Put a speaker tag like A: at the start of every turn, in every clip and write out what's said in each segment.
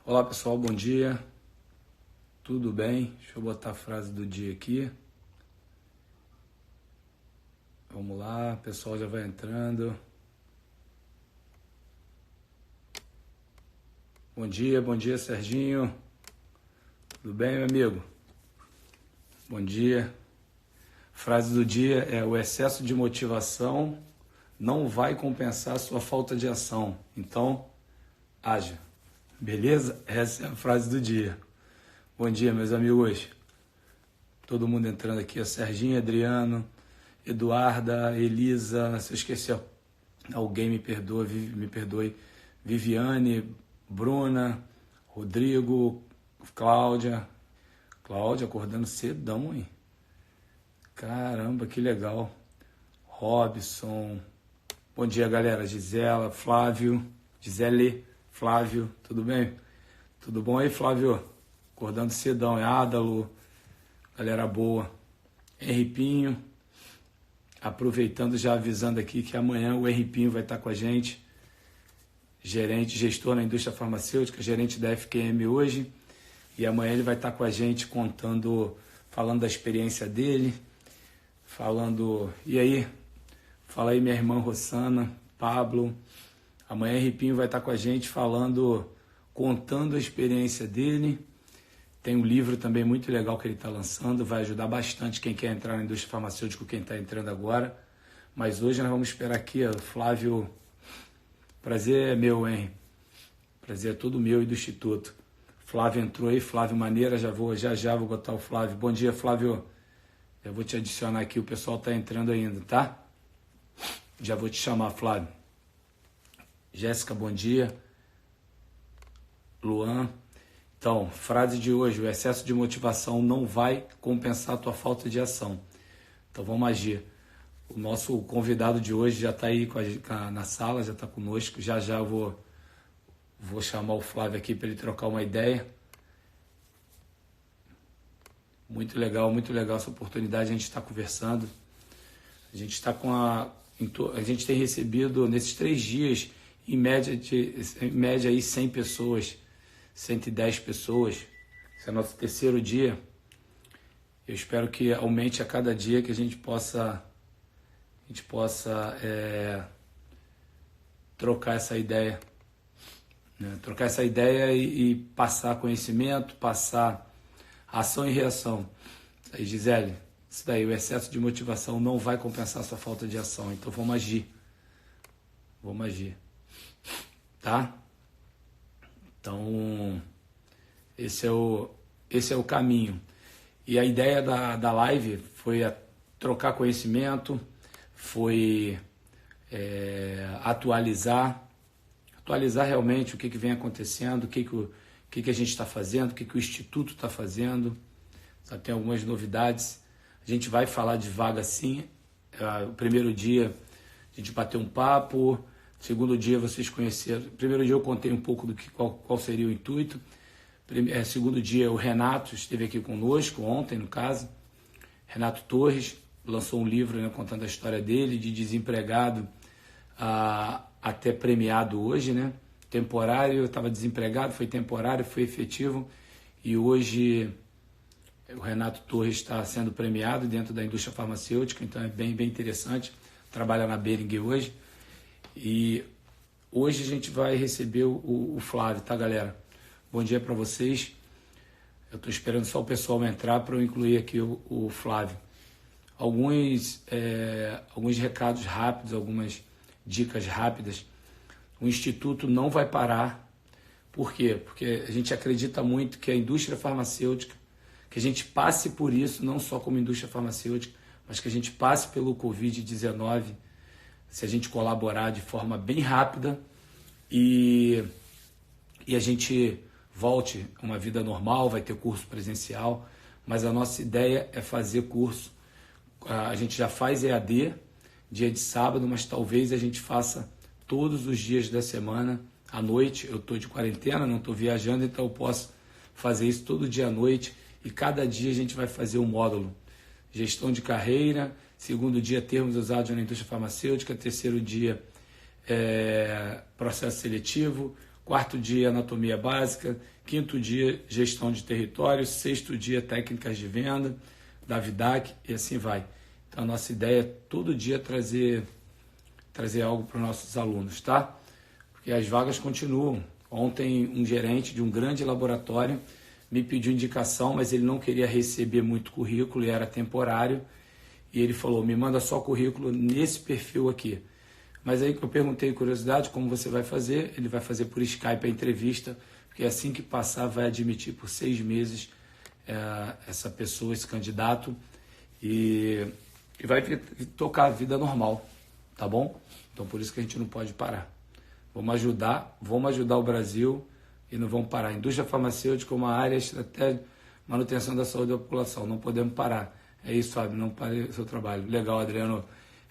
A: Olá pessoal, bom dia. Tudo bem? Deixa eu botar a frase do dia aqui. Vamos lá, o pessoal já vai entrando. Bom dia Serginho. Tudo bem, meu amigo? Bom dia. Frase do dia é: o excesso de motivação não vai compensar a sua falta de ação. Então, haja. Beleza? Essa é a frase do dia. Bom dia, meus amigos. Todo mundo entrando aqui. Serginho, Adriano, Eduarda, Elisa. Se eu esqueci alguém, me perdoe. Viviane, Bruna, Rodrigo, Cláudia. Cláudia acordando cedão, hein? Caramba, que legal. Robson. Bom dia, galera. Gisele, Flávio, tudo bem? Tudo bom aí, Flávio? Acordando cedão, é Ádalo, galera boa. Henripinho, aproveitando, já avisando aqui que amanhã o Henripinho vai estar com a gente, gestor na indústria farmacêutica, gerente da FQM hoje, e amanhã ele vai estar com a gente falando da experiência dele, e aí, fala aí minha irmã Rossana, Pablo. Amanhã o Henripinho vai estar com a gente contando a experiência dele. Tem um livro também muito legal que ele está lançando, vai ajudar bastante quem quer entrar na indústria farmacêutica, quem está entrando agora. Mas hoje nós vamos esperar aqui, Flávio. Prazer é meu, hein? Prazer é todo meu e do Instituto. Flávio entrou aí, Flávio Maneira, já vou botar o Flávio. Bom dia, Flávio. Já vou te adicionar aqui, o pessoal está entrando ainda, tá? Já vou te chamar, Flávio. Jéssica, bom dia. Luan. Então, frase de hoje: o excesso de motivação não vai compensar a tua falta de ação. Então vamos agir. O nosso convidado de hoje já está aí na sala, já está conosco. Já eu vou chamar o Flávio aqui para ele trocar uma ideia. Muito legal essa oportunidade, a gente está conversando. A gente está a gente tem recebido nesses 3 dias, em média aí 100 pessoas, 110 pessoas. Esse é o nosso 3º dia. Eu espero que aumente a cada dia, que a gente possa trocar essa ideia. Né? Trocar essa ideia e passar conhecimento, passar ação e reação. Isso aí, Gisele. Isso daí, o excesso de motivação não vai compensar a sua falta de ação. Então vamos agir. Tá? Então, esse é o caminho. E a ideia da live foi trocar conhecimento, foi atualizar realmente o que vem acontecendo, o que a gente está fazendo, o que o Instituto está fazendo. Sabe, tem algumas novidades. A gente vai falar de vaga sim. O primeiro dia a gente bateu um papo. Segundo dia vocês conheceram. Primeiro dia eu contei um pouco qual seria o intuito. Segundo dia o Renato esteve aqui conosco, ontem no caso. Renato Torres lançou um livro, né, contando a história dele, de desempregado até premiado hoje, né? Temporário, eu estava desempregado, foi temporário, foi efetivo. E hoje o Renato Torres está sendo premiado dentro da indústria farmacêutica, então é bem interessante. Trabalha na Behring hoje. E hoje a gente vai receber o Flávio, tá, galera? Bom dia para vocês. Eu estou esperando só o pessoal entrar para eu incluir aqui o Flávio. Alguns recados rápidos, algumas dicas rápidas. O Instituto não vai parar. Por quê? Porque a gente acredita muito que a indústria farmacêutica, que a gente passe por isso, não só como indústria farmacêutica, mas que a gente passe pelo Covid-19, se a gente colaborar de forma bem rápida e a gente volte a uma vida normal, vai ter curso presencial, mas a nossa ideia é fazer curso. A gente já faz EAD, dia de sábado, mas talvez a gente faça todos os dias da semana, à noite. Eu estou de quarentena, não estou viajando, então eu posso fazer isso todo dia à noite, e cada dia a gente vai fazer um módulo. Gestão de carreira, segundo dia termos usados na indústria farmacêutica, terceiro dia processo seletivo, quarto dia, anatomia básica, quinto dia, gestão de território, sexto dia, técnicas de venda, da Vidac, e assim vai. Então, a nossa ideia é todo dia trazer algo para os nossos alunos, tá? Porque as vagas continuam. Ontem, um gerente de um grande laboratório me pediu indicação, mas ele não queria receber muito currículo e era temporário. E ele falou, me manda só currículo nesse perfil aqui. Mas aí que eu perguntei, curiosidade, como você vai fazer? Ele vai fazer por Skype a entrevista, porque assim que passar vai admitir por 6 meses essa pessoa, esse candidato, e vai tocar a vida normal, tá bom? Então por isso que a gente não pode parar. Vamos ajudar o Brasil e não vamos parar. A indústria farmacêutica é uma área estratégica, manutenção da saúde da população, não podemos parar. É isso, Fábio, não pare o seu trabalho. Legal, Adriano.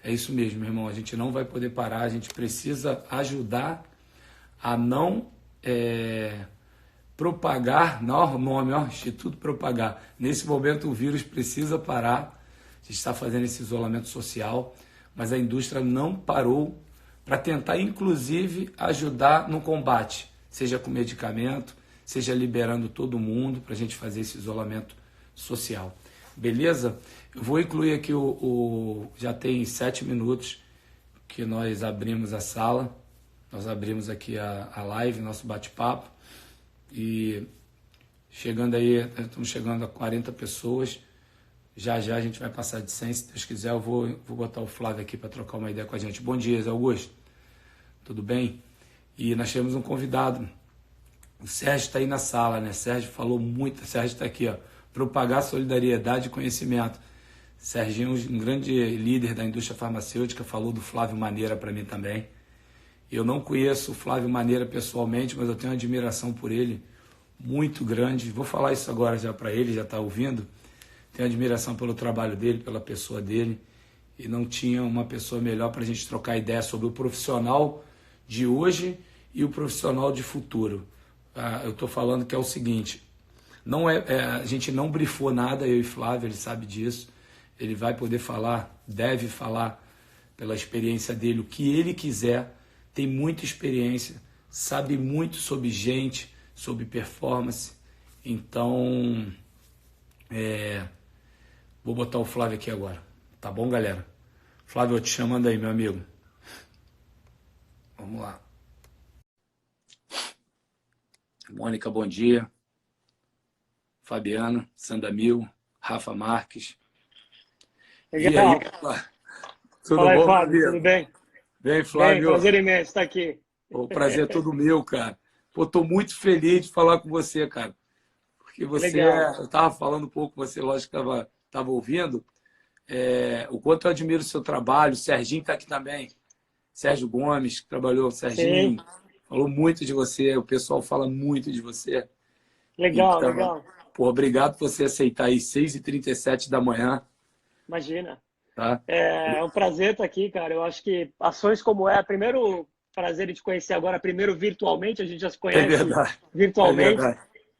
A: É isso mesmo, meu irmão. A gente não vai poder parar, a gente precisa ajudar a não propagar, não, o nome, Instituto Propagar. Nesse momento o vírus precisa parar, a gente está fazendo esse isolamento social, mas a indústria não parou para tentar, inclusive, ajudar no combate, seja com medicamento, seja liberando todo mundo para a gente fazer esse isolamento social. Beleza? Eu vou incluir aqui já tem 7 minutos que nós abrimos a sala, nós abrimos aqui a live, nosso bate-papo, e chegando aí, estamos chegando a 40 pessoas, já a gente vai passar de 100, se Deus quiser eu vou botar o Flávio aqui para trocar uma ideia com a gente. Bom dia, Zé Augusto, tudo bem? E nós temos um convidado, o Sérgio está aí na sala, né? Sérgio falou muito, o Sérgio está aqui, ó, propagar solidariedade e conhecimento. Serginho, um grande líder da indústria farmacêutica, falou do Flávio Maneira para mim também. Eu não conheço o Flávio Maneira pessoalmente, mas eu tenho uma admiração por ele muito grande. Vou falar isso agora já para ele, já está ouvindo. Tenho admiração pelo trabalho dele, pela pessoa dele. E não tinha uma pessoa melhor para a gente trocar ideia sobre o profissional de hoje e o profissional de futuro. Eu estou falando que é o seguinte, a gente não brifou nada, eu e Flávio, ele sabe disso. Ele vai poder falar, deve falar pela experiência dele, o que ele quiser, tem muita experiência, sabe muito sobre gente, sobre performance. Então, vou botar o Flávio aqui agora, tá bom, galera? Flávio, eu te chamando aí, meu amigo. Vamos lá. Mônica, bom dia. Fabiana, Sandamil, Rafa Marques.
B: Legal.
A: E aí, tudo
B: Fala aí,
A: bom,
B: Fábio, tudo bem?
A: Bem, Flávio.
B: Bem, prazer imenso estar aqui.
A: O prazer é todo meu, cara. Pô, tô muito feliz de falar com você, cara. Porque você, eu estava falando um pouco, você, lógico, estava ouvindo, o quanto eu admiro o seu trabalho. O Serginho está aqui também. Sérgio Gomes, que trabalhou. O Serginho falou muito de você, o pessoal fala muito de você.
B: Legal,
A: então,
B: legal.
A: Pô, obrigado por você aceitar aí, 6h37 da manhã.
B: Imagina.
A: Tá?
B: É um prazer estar aqui, cara. Eu acho que ações como primeiro prazer de te conhecer agora, primeiro virtualmente, a gente já se conhece virtualmente.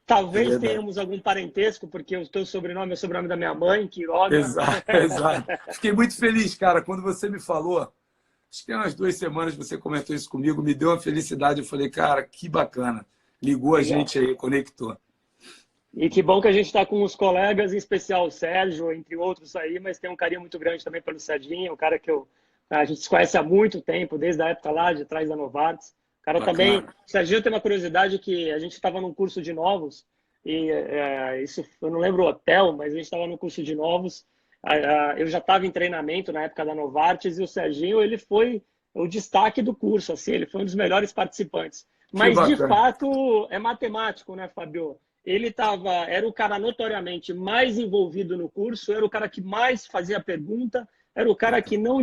B: Talvez tenhamos algum parentesco, porque o teu sobrenome é o sobrenome da minha mãe, Quiroga.
A: Exato. Fiquei muito feliz, cara, quando você me falou. Acho que tem umas 2 semanas você comentou isso comigo, me deu uma felicidade. Eu falei, cara, que bacana. Ligou a gente aí, conectou.
B: E que bom que a gente está com os colegas, em especial o Sérgio, entre outros aí, mas tem um carinho muito grande também pelo Serginho, um cara que a gente se conhece há muito tempo, desde a época lá de trás da Novartis. O cara também, o Serginho tem uma curiosidade que a gente estava num curso de novos, e isso eu não lembro o hotel, mas a gente estava no curso de novos, eu já estava em treinamento na época da Novartis, e o Serginho, ele foi o destaque do curso, assim, ele foi um dos melhores participantes. Mas, de fato, é matemático, né, Fabio? Ele era o cara notoriamente mais envolvido no curso, era o cara que mais fazia pergunta, era o cara que não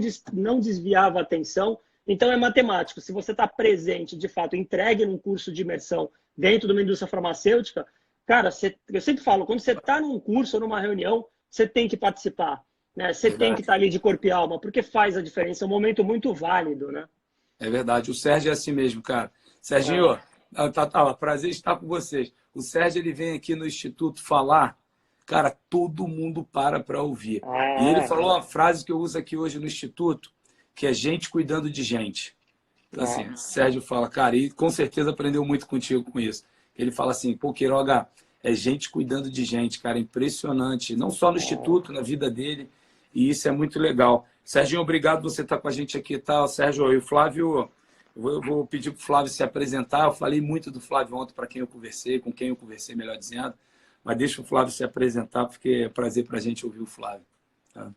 B: desviava a atenção. Então, é matemático. Se você está presente, de fato, entregue num curso de imersão dentro de uma indústria farmacêutica, cara, eu sempre falo, quando você está num curso ou numa reunião, você tem que participar, né? Você tem que estar ali de corpo e alma, porque faz a diferença. É um momento muito válido, né?
A: É verdade. O Sérgio é assim mesmo, cara. Serginho, prazer estar com vocês. O Sérgio, ele vem aqui no Instituto falar, cara, todo mundo para ouvir. E ele falou uma frase que eu uso aqui hoje no Instituto, que é gente cuidando de gente. Então, assim, Sérgio fala, cara, e com certeza aprendeu muito contigo com isso. Ele fala assim, pô, Queiroga, é gente cuidando de gente, cara, impressionante. Não só no Instituto, na vida dele, e isso é muito legal. Serginho, obrigado por você estar com a gente aqui, tá? Sérgio, e o Flávio, eu vou pedir para o Flávio se apresentar. Eu falei muito do Flávio ontem para quem eu conversei, com quem eu conversei, melhor dizendo. Mas deixa o Flávio se apresentar, porque é prazer para a gente ouvir o Flávio. Tá?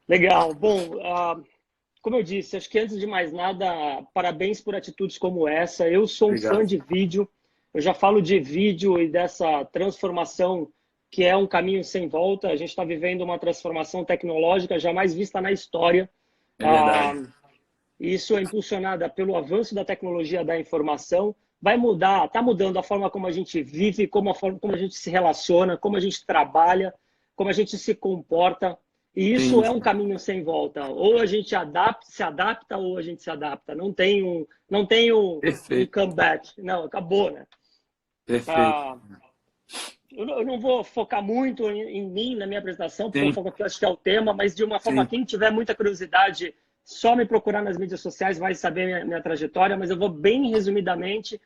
B: Legal. Bom, como eu disse, acho que antes de mais nada, parabéns por atitudes como essa. Eu sou um fã de vídeo, eu já falo de vídeo e dessa transformação que é um caminho sem volta. A gente está vivendo uma transformação tecnológica jamais vista na história.
A: É verdade.
B: Isso é impulsionada pelo avanço da tecnologia da informação. Vai mudar, está mudando a forma como a gente vive, como a gente se relaciona, como a gente trabalha, como a gente se comporta. E isso é um caminho sem volta. Ou a gente se adapta, ou a gente se adapta. Não tem um comeback. Não, acabou, né?
A: Perfeito.
B: Eu não vou focar muito em mim, na minha apresentação, porque eu foco aqui, acho que é o tema, mas de uma forma, quem tiver muita curiosidade, só me procurar nas mídias sociais vai saber minha trajetória, mas eu vou bem resumidamente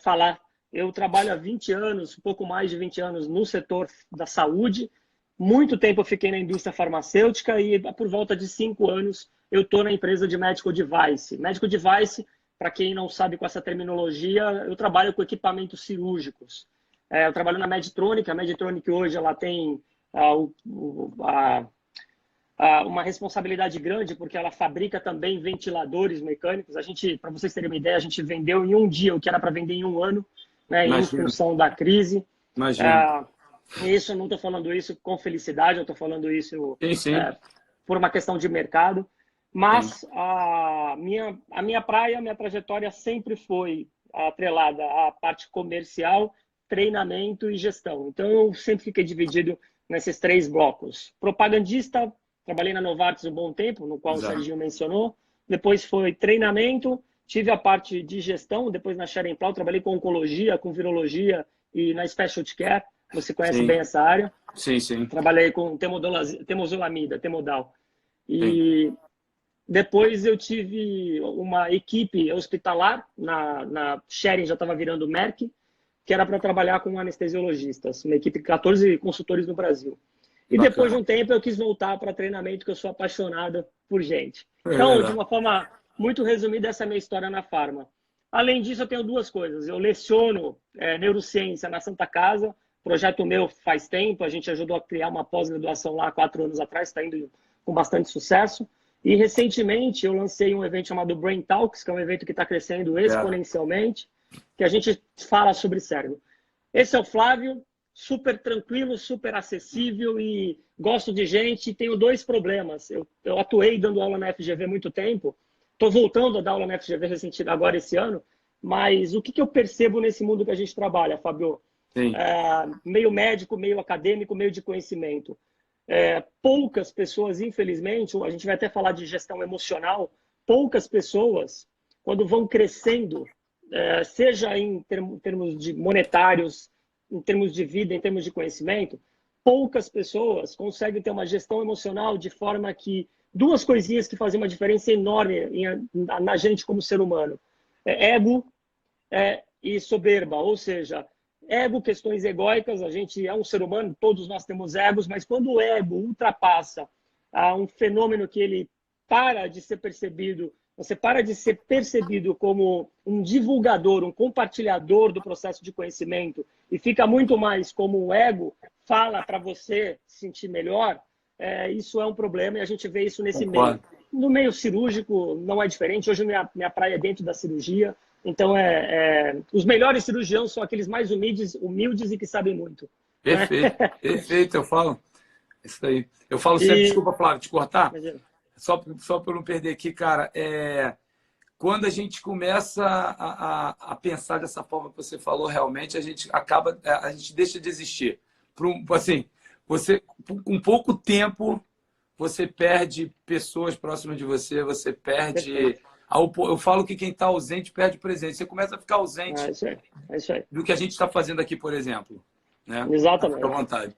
B: falar. Eu trabalho há 20 anos, um pouco mais de 20 anos, no setor da saúde. Muito tempo eu fiquei na indústria farmacêutica e por volta de 5 anos eu estou na empresa de medical device. Medical device, para quem não sabe com essa terminologia, eu trabalho com equipamentos cirúrgicos. Eu trabalho na Medtronic. A Medtronic hoje ela tem uma responsabilidade grande porque ela fabrica também ventiladores mecânicos. Para vocês terem uma ideia, a gente vendeu em um dia o que era para vender em um ano, né, em função da crise.
A: Imagina.
B: Isso, eu não estou falando isso com felicidade, eu estou falando isso por uma questão de mercado. Mas a minha praia, a minha trajetória sempre foi atrelada à parte comercial, treinamento e gestão. Então, eu sempre fiquei dividido nesses 3 blocos. Propagandista, trabalhei na Novartis um bom tempo, no qual o Serginho mencionou. Depois foi treinamento, tive a parte de gestão. Depois na Schering-Plough, trabalhei com oncologia, com virologia e na Specialty Care. Você conhece bem essa área?
A: Sim.
B: Trabalhei com temozolamida, Temodal. E depois eu tive uma equipe hospitalar, na Schering já estava virando Merck, que era para trabalhar com anestesiologistas, uma equipe de 14 consultores no Brasil. E depois de um tempo eu quis voltar para treinamento, que eu sou apaixonada por gente. Então, de uma forma muito resumida, essa é a minha história na Pharma. Além disso, eu tenho 2 coisas. Eu leciono neurociência na Santa Casa, projeto meu faz tempo, a gente ajudou a criar uma pós-graduação lá 4 anos atrás, está indo com bastante sucesso. E recentemente eu lancei um evento chamado Brain Talks, que é um evento que está crescendo exponencialmente, que a gente fala sobre cérebro. Esse é o Flávio, super tranquilo, super acessível e gosto de gente. Tenho 2 problemas. Eu atuei dando aula na FGV há muito tempo, estou voltando a dar aula na FGV agora esse ano, mas o que eu percebo nesse mundo que a gente trabalha, Fábio? Meio médico, meio acadêmico, meio de conhecimento. Poucas pessoas, infelizmente, a gente vai até falar de gestão emocional, poucas pessoas, quando vão crescendo, seja em termos de monetários, em termos de vida, em termos de conhecimento, poucas pessoas conseguem ter uma gestão emocional de forma que 2 coisinhas que fazem uma diferença enorme na gente como ser humano. Ego e soberba, ou seja, ego, questões egóicas, a gente é um ser humano, todos nós temos egos, mas quando o ego ultrapassa um fenômeno que ele para de ser percebido, você para de ser percebido como um divulgador, um compartilhador do processo de conhecimento e fica muito mais como o ego fala para você se sentir melhor, isso é um problema e a gente vê isso nesse meio. No meio cirúrgico não é diferente, hoje minha praia é dentro da cirurgia, então os melhores cirurgiões são aqueles mais humildes e que sabem muito.
A: Perfeito, perfeito, eu falo. Isso aí. Eu falo sempre, desculpa, Flávio, te cortar. Só para eu não perder aqui, cara, quando a gente começa a pensar dessa forma que você falou, realmente, a gente deixa de existir. Assim, com pouco tempo, você perde pessoas próximas de você, você perde... Eu falo que quem está ausente perde presente. Você começa a ficar ausente
B: isso aí.
A: do que a gente está fazendo aqui, por exemplo. Né?
B: Exatamente.
A: Fica à vontade.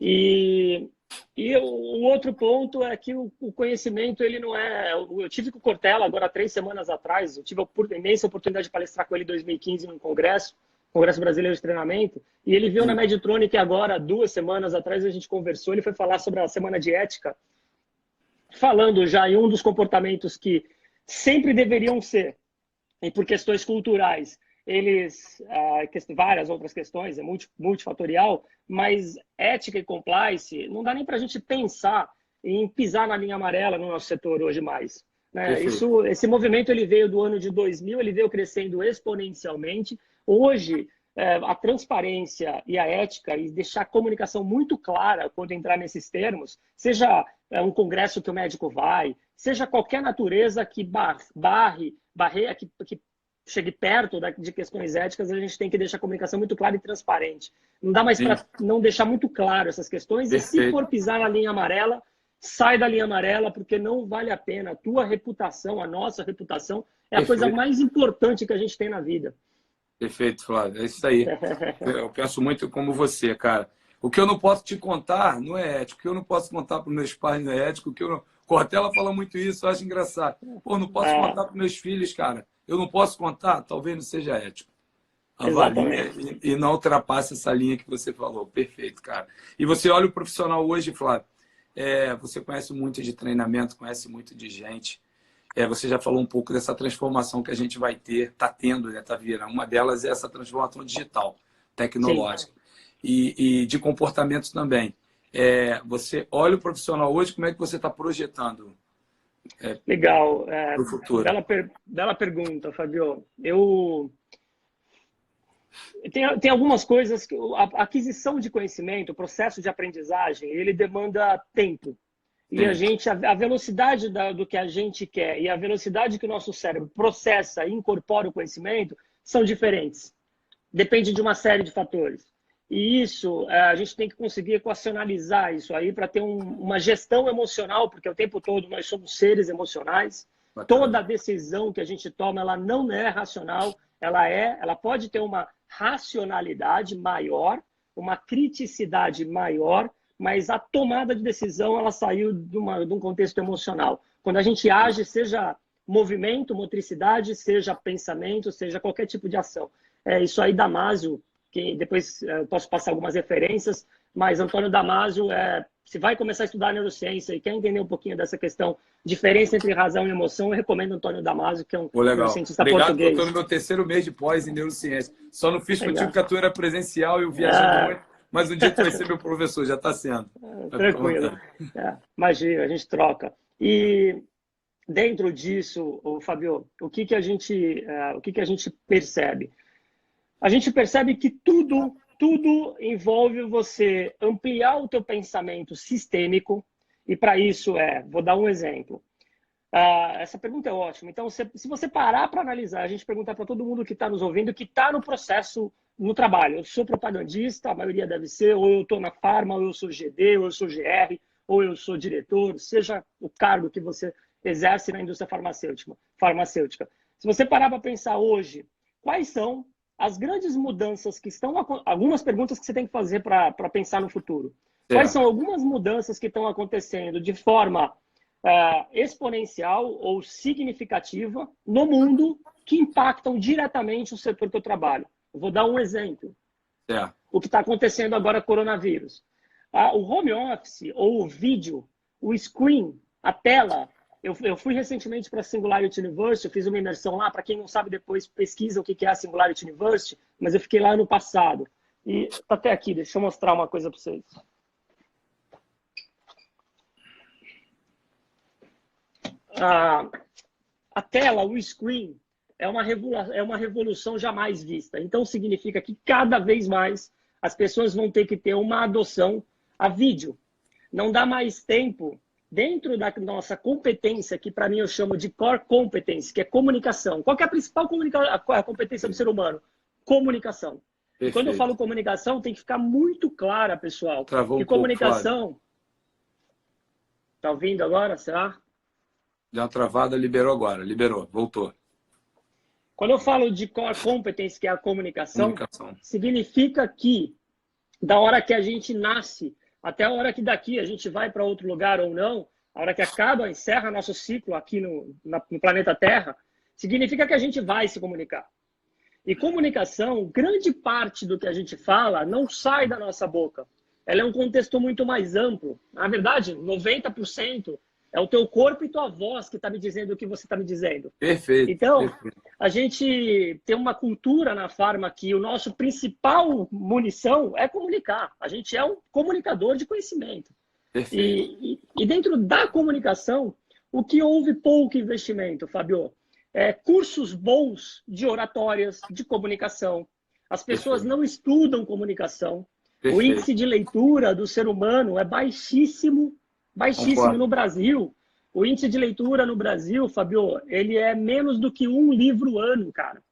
B: E E o outro ponto é que o conhecimento, ele não é... Eu tive com o Cortella agora 3 semanas atrás, eu tive a imensa oportunidade de palestrar com ele em 2015 num congresso, Congresso Brasileiro de Treinamento, e ele veio na Medtronic agora, 2 semanas atrás, a gente conversou, ele foi falar sobre a Semana de Ética, falando já em um dos comportamentos que sempre deveriam ser, e por questões culturais, eles, várias outras questões, é multifatorial, mas ética e compliance, não dá nem para a gente pensar em pisar na linha amarela no nosso setor hoje mais. Né? Esse movimento ele veio do ano de 2000, ele veio crescendo exponencialmente. Hoje, a transparência e a ética e deixar a comunicação muito clara quando entrar nesses termos, seja um congresso que o médico vai, seja qualquer natureza que barreira, que chegue perto de questões éticas, a gente tem que deixar a comunicação muito clara e transparente. Não dá mais para não deixar muito claro essas questões. Perfeito. E se for pisar na linha amarela, sai da linha amarela, porque não vale a pena. A tua reputação, a nossa reputação, é a coisa mais importante que a gente tem na vida.
A: Perfeito, Flávio. É isso aí. Eu penso muito como você, cara. O que eu não posso te contar não é ético. O que eu não posso contar para os meus pais não é ético. O que eu não... Cortella fala muito isso, eu acho engraçado. Pô, não posso contar para meus filhos, cara. Eu não posso contar, talvez não seja ético. Avalie e não ultrapasse essa linha que você falou. Perfeito, cara. E você olha o profissional hoje, Flávio, você conhece muito de treinamento, conhece muito de gente. Você já falou um pouco dessa transformação que a gente vai ter, está tendo, né, tá virando. Uma delas é essa transformação digital, tecnológica. E de comportamentos também. Você olha o profissional hoje, como é que você está projetando?
B: Legal.
A: Para o futuro.
B: Bela pergunta, Fabio. Tem algumas coisas que a aquisição de conhecimento, o processo de aprendizagem, ele demanda tempo. E a velocidade do que a gente quer e a velocidade que o nosso cérebro processa e incorpora o conhecimento são diferentes. Depende de uma série de fatores. E isso, a gente tem que conseguir equacionalizar isso aí para ter uma gestão emocional, porque o tempo todo nós somos seres emocionais. Bacana. Toda decisão que a gente toma, ela não é racional, ela pode ter uma racionalidade maior, uma criticidade maior, mas a tomada de decisão, ela saiu de um contexto emocional. Quando a gente age, seja movimento, motricidade, seja pensamento, seja qualquer tipo de ação. Isso aí, Damasio, que depois eu posso passar algumas referências, mas Antônio Damasio, se vai começar a estudar neurociência e quer entender um pouquinho dessa questão, diferença entre razão e emoção, eu recomendo Antônio Damasio, que é um neurocientista português.
A: Obrigado, eu estou no meu 3º mês de pós em neurociência. Só não fiz contigo porque a tua era presencial e eu viajando muito, mas um dia tu vai ser meu professor, já está sendo.
B: Tranquilo. Imagina, a gente troca. E dentro disso, Fabio, o que a gente percebe? A gente percebe que tudo envolve você ampliar o teu pensamento sistêmico, e para isso vou dar um exemplo. Essa pergunta é ótima. Então, se você parar para analisar, a gente perguntar para todo mundo que está nos ouvindo, que está no processo, no trabalho. Eu sou propagandista, a maioria deve ser, ou eu estou na farma, ou eu sou GD, ou eu sou GR, ou eu sou diretor, seja o cargo que você exerce na indústria farmacêutica. Se você parar para pensar hoje, quais são as grandes mudanças que estão... Algumas perguntas que você tem que fazer para pensar no futuro. Quais são algumas mudanças que estão acontecendo de forma exponencial ou significativa no mundo que impactam diretamente o setor que eu trabalho? Eu vou dar um exemplo. O que está acontecendo agora com o coronavírus. O home office, ou o vídeo, o screen, a tela... Eu fui recentemente para a Singularity University, eu fiz uma imersão lá. Para quem não sabe, depois pesquisa o que é a Singularity University, mas eu fiquei lá no passado. E até aqui, deixa eu mostrar uma coisa para vocês. A tela, o screen, é uma revolução jamais vista. Então, significa que cada vez mais as pessoas vão ter que ter uma adoção a vídeo. Não dá mais tempo... Dentro da nossa competência, que para mim eu chamo de core competence, que é comunicação. Qual que é a principal competência do ser humano? Comunicação. E quando eu falo comunicação, tem que ficar muito clara, pessoal.
A: Travou
B: que comunicação... Está ouvindo agora? Será?
A: Deu uma travada, liberou, voltou.
B: Quando eu falo de core competence, que é a comunicação, significa que da hora que a gente nasce, até a hora que daqui a gente vai para outro lugar ou não, a hora que acaba, encerra nosso ciclo aqui no planeta Terra, significa que a gente vai se comunicar. E comunicação, grande parte do que a gente fala não sai da nossa boca. Ela é um contexto muito mais amplo. Na verdade, 90% é o teu corpo e tua voz que está me dizendo o que você está me dizendo.
A: Perfeito.
B: Então,
A: perfeito.
B: a gente tem uma cultura na Pharma que o nosso principal munição é comunicar. A gente é um comunicador de conhecimento. E dentro da comunicação, o que houve pouco investimento, Fábio? Cursos bons de oratórias, de comunicação. As pessoas não estudam comunicação. O índice de leitura do ser humano é baixíssimo, baixíssimo no Brasil. O índice de leitura no Brasil, Fábio, ele é menos do que um livro ano, cara.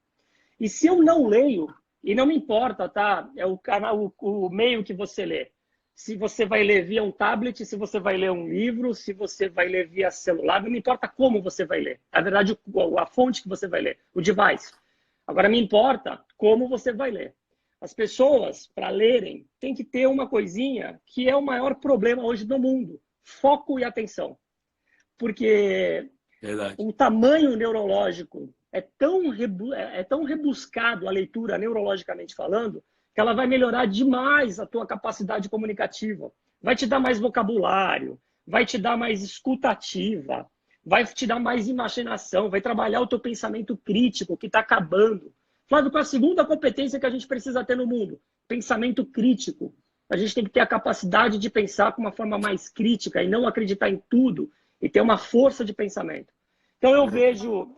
B: E se eu não leio, e não me importa, tá? É o canal, o meio que você lê. Se você vai ler via um tablet, se você vai ler um livro, se você vai ler via celular, não me importa como você vai ler. Na verdade, a fonte que você vai ler, o device. Agora, me importa como você vai ler. As pessoas, para lerem, tem que ter uma coisinha que é o maior problema hoje do mundo. Foco e atenção. Porque o tamanho neurológico é tão rebuscado, a leitura neurologicamente falando, que ela vai melhorar demais a tua capacidade comunicativa. Vai te dar mais vocabulário, vai te dar mais escutativa, vai te dar mais imaginação, vai trabalhar o teu pensamento crítico, que está acabando. Flávio, qual é a segunda competência que a gente precisa ter no mundo? Pensamento crítico. A gente tem que ter a capacidade de pensar com uma forma mais crítica e não acreditar em tudo e ter uma força de pensamento. Então eu vejo...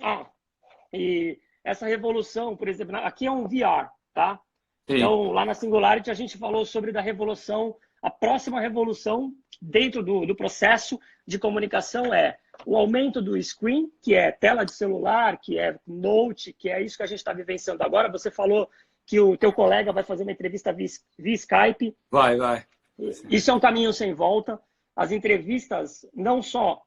B: e essa revolução, por exemplo, aqui é um VR, tá? Sim. Então, lá na Singularity, a gente falou sobre da revolução, a próxima revolução dentro do processo de comunicação é o aumento do screen, que é tela de celular, que é note, que é isso que a gente está vivenciando agora. Você falou que o teu colega vai fazer uma entrevista via Skype.
A: Vai.
B: Isso é um caminho sem volta. As entrevistas, não só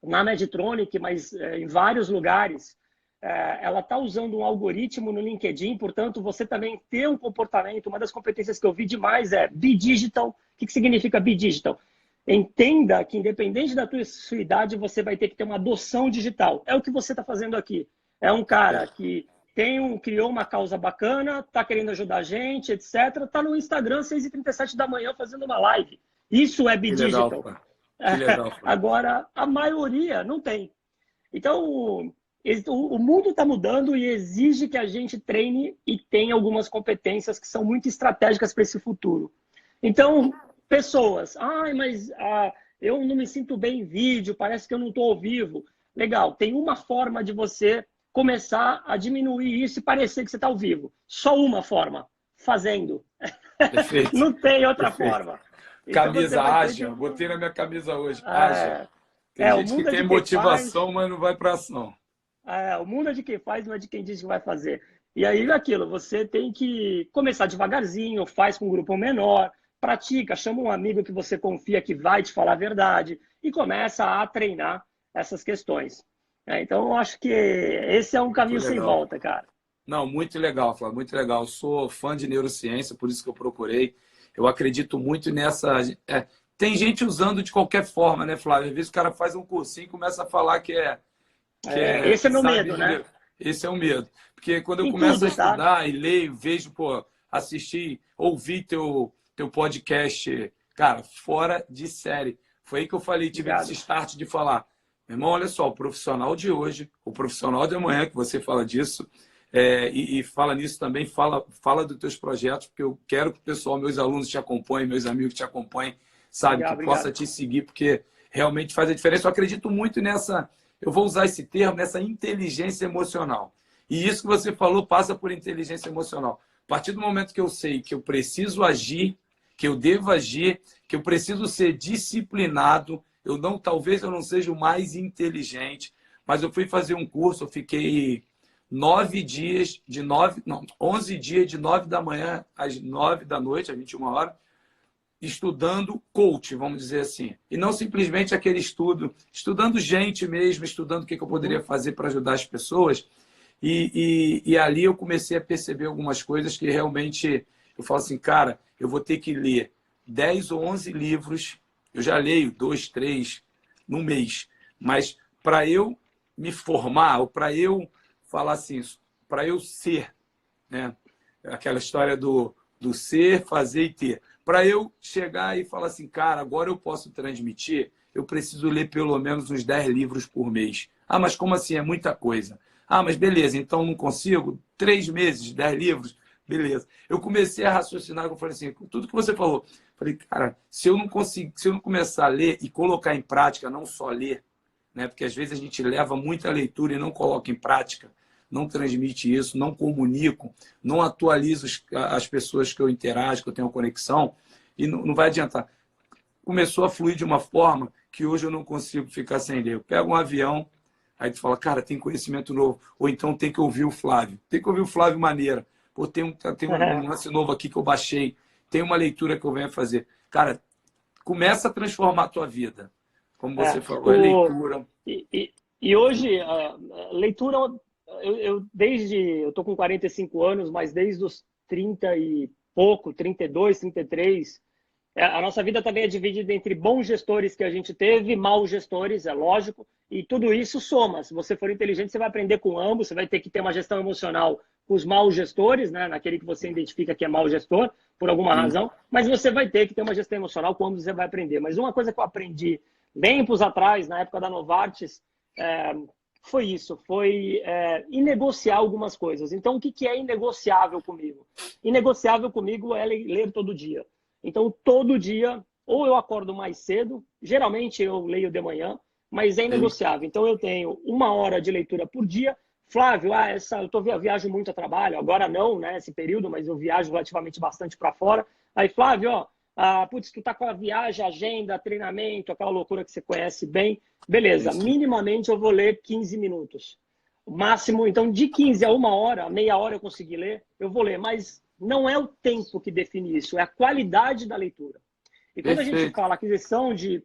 B: na Medtronic, mas em vários lugares, ela está usando um algoritmo no LinkedIn, portanto, você também ter um comportamento. Uma das competências que eu vi demais é Be Digital. O que significa Be Digital? Entenda que, independente da sua idade, você vai ter que ter uma adoção digital. É o que você está fazendo aqui. É um cara que criou uma causa bacana, está querendo ajudar a gente, etc. Está no Instagram, 6h37 da manhã, fazendo uma live. Isso é Be Digital.
A: Que legal,
B: Agora, a maioria não tem. Então... o mundo está mudando e exige que a gente treine e tenha algumas competências que são muito estratégicas para esse futuro. Então, pessoas, mas eu não me sinto bem em vídeo, parece que eu não estou ao vivo. Legal, tem uma forma de você começar a diminuir isso e parecer que você está ao vivo. Só uma forma, fazendo.
A: Perfeito.
B: Não tem outra
A: Perfeito.
B: forma.
A: Camisa então ágil, botei na minha camisa hoje. Ágil. Tem gente que tem motivação, mas não vai para ação.
B: O mundo é de quem faz, não é de quem diz que vai fazer. E aí é aquilo, você tem que começar devagarzinho, faz com um grupo menor, pratica, chama um amigo que você confia que vai te falar a verdade e começa a treinar essas questões. Então, eu acho que esse é um caminho sem volta, cara.
A: Não, muito legal, Flávio, muito legal. Eu sou fã de neurociência, por isso que eu procurei. Eu acredito muito nessa... tem gente usando de qualquer forma, né, Flávio? Às vezes o cara faz um cursinho e começa a falar que
B: esse é meu medo, né?
A: Esse é o medo. Porque quando eu começo a estudar e leio, vejo, assistir, ouvir teu podcast, cara, fora de série. Foi aí que eu falei, tive esse start de falar, meu irmão, olha só, o profissional de hoje, o profissional de amanhã, que você fala disso, e fala nisso também, fala dos teus projetos, porque eu quero que o pessoal, meus alunos te acompanhem, meus amigos te acompanhem, sabe, que possa te seguir, porque realmente faz a diferença. Eu acredito muito nessa... Eu vou usar esse termo, nessa inteligência emocional. E isso que você falou passa por inteligência emocional. A partir do momento que eu sei que eu preciso agir, que eu devo agir, que eu preciso ser disciplinado, talvez eu não seja o mais inteligente, mas eu fui fazer um curso, eu fiquei 11 dias de 9 da manhã às 9 da noite, às 21 horas, estudando coach, vamos dizer assim. E não simplesmente aquele estudando gente mesmo, estudando o que eu poderia fazer para ajudar as pessoas. E ali eu comecei a perceber algumas coisas que realmente eu falo assim, cara, eu vou ter que ler 10 ou 11 livros, eu já leio 2, 3 no mês, mas para eu me formar, ou para eu falar assim, para eu ser, né? Aquela história do ser, fazer e ter. Para eu chegar e falar assim, cara, agora eu posso transmitir, eu preciso ler pelo menos uns 10 livros por mês. Ah, mas como assim? É muita coisa. Ah, mas beleza, então não consigo? 3 meses, 10 livros? Beleza. Eu comecei a raciocinar, eu falei assim, tudo que você falou. Falei, cara, se eu não conseguir, se eu não começar a ler e colocar em prática, não só ler, né? Porque às vezes a gente leva muita leitura e não coloca em prática, não transmite isso, não comunico, não atualizo as pessoas que eu interajo, que eu tenho conexão, e não vai adiantar. Começou a fluir de uma forma que hoje eu não consigo ficar sem ler. Eu pego um avião, aí tu fala, cara, tem conhecimento novo. Ou então tem que ouvir o Flávio. Tem que ouvir o Flávio Maneira. Pô, tem um lance novo aqui que eu baixei. Tem uma leitura que eu venho a fazer. Cara, começa a transformar a tua vida. Como você falou, é leitura.
B: E hoje, a leitura, eu tô com 45 anos, mas desde os 30 e pouco, 32, 33, a nossa vida também é dividida entre bons gestores que a gente teve, maus gestores, é lógico, e tudo isso soma. Se você for inteligente, você vai aprender com ambos, você vai ter que ter uma gestão emocional com os maus gestores, né, naquele que você identifica que é mau gestor, por alguma razão, mas você vai ter que ter uma gestão emocional com ambos, você vai aprender. Mas uma coisa que eu aprendi tempos atrás, na época da Novartis, foi isso, foi inegociar algumas coisas. Então, o que é inegociável comigo? Inegociável comigo é ler todo dia. Então, todo dia, ou eu acordo mais cedo, geralmente eu leio de manhã, mas é inegociável. Então, eu tenho 1 hora de leitura por dia. Flávio, eu viajo muito a trabalho, agora não, né, esse período, mas eu viajo relativamente bastante para fora. Aí, Flávio, putz, tu tá com a viagem, agenda, treinamento, aquela loucura que você conhece bem. Beleza, minimamente eu vou ler 15 minutos. O máximo, então, de 15 a 1 hora, meia hora eu consegui ler, eu vou ler, mas não é o tempo que define isso, é a qualidade da leitura. E quando a gente fala aquisição de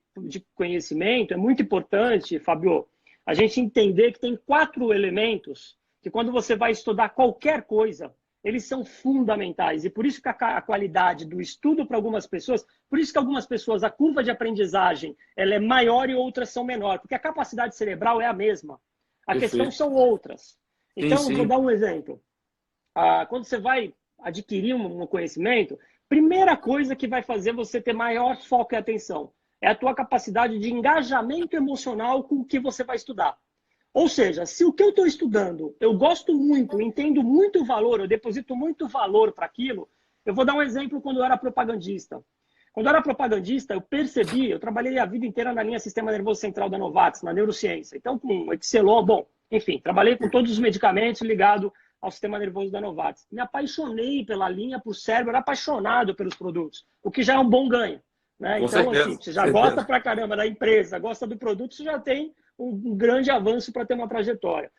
B: conhecimento, é muito importante, Fabio, a gente entender que tem 4 elementos que quando você vai estudar qualquer coisa, eles são fundamentais. E por isso que a qualidade do estudo para algumas pessoas, por isso que algumas pessoas, a curva de aprendizagem ela é maior e outras são menor, porque a capacidade cerebral é a mesma. A questão são outras. Então, vou dar um exemplo. Quando você vai adquirir um conhecimento, primeira coisa que vai fazer você ter maior foco e atenção é a tua capacidade de engajamento emocional com o que você vai estudar. Ou seja, se o que eu estou estudando, eu gosto muito, entendo muito o valor, eu deposito muito valor para aquilo, eu vou dar um exemplo quando eu era propagandista. Quando eu era propagandista, eu percebi, eu trabalhei a vida inteira na linha Sistema Nervoso Central da Novartis, na neurociência. Então, com Excelon, bom, enfim, trabalhei com todos os medicamentos ligados ao sistema nervoso da Novartis. Me apaixonei pela linha, por cérebro, era apaixonado pelos produtos, o que já é um bom ganho. Né? Então, certeza, assim, você já gosta pra caramba da empresa, gosta do produto, você já tem um grande avanço para ter uma trajetória.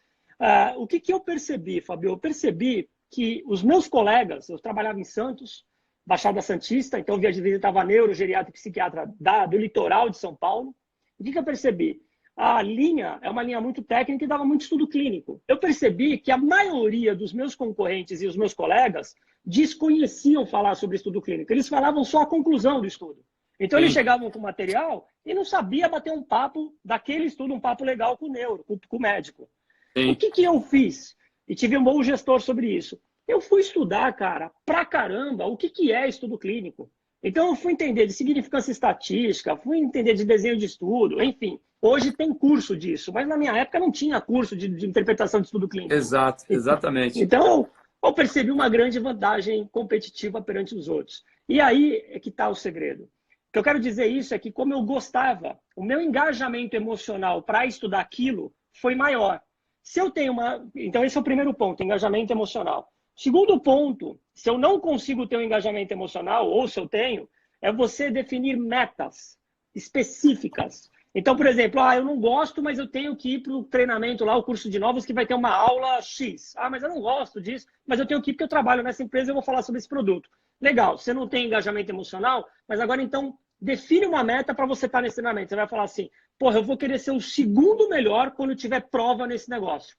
B: O que eu percebi, Fabio? Eu percebi que os meus colegas, eu trabalhava em Santos, Baixada Santista, então via de visitava neuro, geriatra e psiquiatra do litoral de São Paulo. O que eu percebi? A linha é uma linha muito técnica e dava muito estudo clínico. Eu percebi que a maioria dos meus concorrentes e os meus colegas desconheciam falar sobre estudo clínico. Eles falavam só a conclusão do estudo. Então, eles chegavam com material e não sabia bater um papo daquele estudo, um papo legal com o neuro, com o médico. Sim. O que eu fiz? E tive um bom gestor sobre isso. Eu fui estudar, cara, pra caramba, o que é estudo clínico. Então, eu fui entender de significância estatística, fui entender de desenho de estudo, enfim. Hoje tem curso disso, mas na minha época não tinha curso de interpretação de estudo clínico.
A: Exato, exatamente.
B: Então, eu percebi uma grande vantagem competitiva perante os outros. E aí é que está o segredo. O que eu quero dizer isso é que, como eu gostava, o meu engajamento emocional para estudar aquilo foi maior. Se eu tenho Então, esse é o primeiro ponto, engajamento emocional. Segundo ponto, se eu não consigo ter um engajamento emocional, ou se eu tenho, é você definir metas específicas. Então, por exemplo, eu não gosto, mas eu tenho que ir para o treinamento lá, o curso de novos, que vai ter uma aula X. Mas eu não gosto disso, mas eu tenho que ir porque eu trabalho nessa empresa e eu vou falar sobre esse produto. Legal, você não tem engajamento emocional, mas agora então define uma meta para você estar nesse treinamento. Você vai falar assim, porra, eu vou querer ser o segundo melhor quando tiver prova nesse negócio.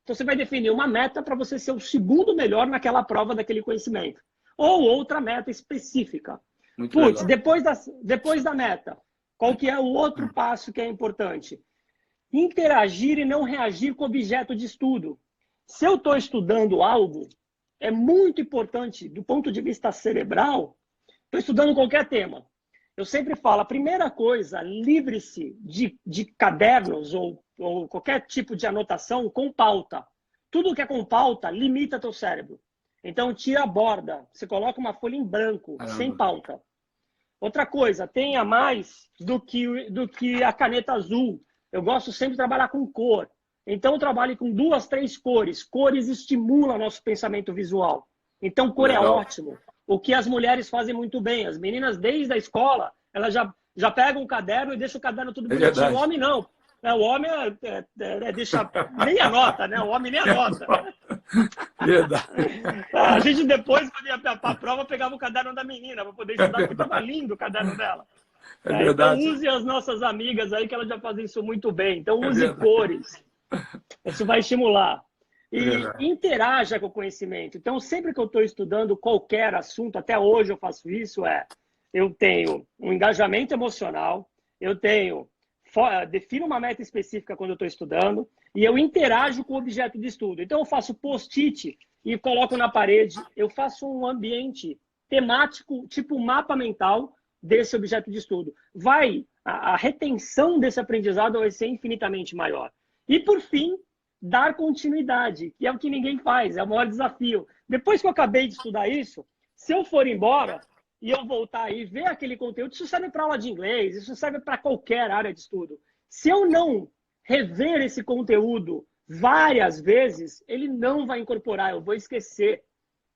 B: Então você vai definir uma meta para você ser o segundo melhor naquela prova daquele conhecimento. Ou outra meta específica.
A: Muito
B: Putz,
A: legal.
B: depois da meta, qual que é o outro passo que é importante? Interagir e não reagir com o objeto de estudo. Se eu estou estudando algo, é muito importante, do ponto de vista cerebral, estou estudando qualquer tema. Eu sempre falo, a primeira coisa, livre-se de cadernos ou qualquer tipo de anotação com pauta. Tudo que é com pauta limita teu cérebro. Então, tira a borda. Você coloca uma folha em branco, sem
A: Caramba.
B: pauta. Outra coisa, tenha mais do que a caneta azul. Eu gosto sempre de trabalhar com cor. Então, trabalhe com 2, 3 cores. Cores estimulam nosso pensamento visual. Então, cor é
A: Legal.
B: ótimo. O que as mulheres fazem muito bem. As meninas, desde a escola, elas já pegam um caderno e deixam o caderno tudo
A: É
B: bonitinho. O
A: verdade.
B: homem não. O homem deixa nem anota, né? O homem nem anota.
A: Verdade.
B: A gente depois, quando ia para a prova, pegava o caderno da menina para poder
A: É
B: estudar, porque estava
A: verdade.
B: lindo o caderno dela.
A: É
B: Então,
A: verdade.
B: use as nossas amigas aí, que elas já fazem isso muito bem. Então,
A: É
B: use
A: verdade.
B: cores. Isso vai estimular.
A: É
B: E
A: verdade.
B: interaja com o conhecimento. Então, sempre que eu estou estudando qualquer assunto, até hoje eu faço isso, eu tenho um engajamento emocional, eu defino uma meta específica quando eu estou estudando e eu interajo com o objeto de estudo. Então, eu faço post-it e coloco na parede. Eu faço um ambiente temático, tipo um mapa mental desse objeto de estudo. A retenção desse aprendizado vai ser infinitamente maior. E, por fim, dar continuidade, que é o que ninguém faz, é o maior desafio. Depois que eu acabei de estudar isso, se eu for embora e eu voltar e ver aquele conteúdo, isso serve para aula de inglês, isso serve para qualquer área de estudo. Se eu não rever esse conteúdo várias vezes, ele não vai incorporar, eu vou esquecer.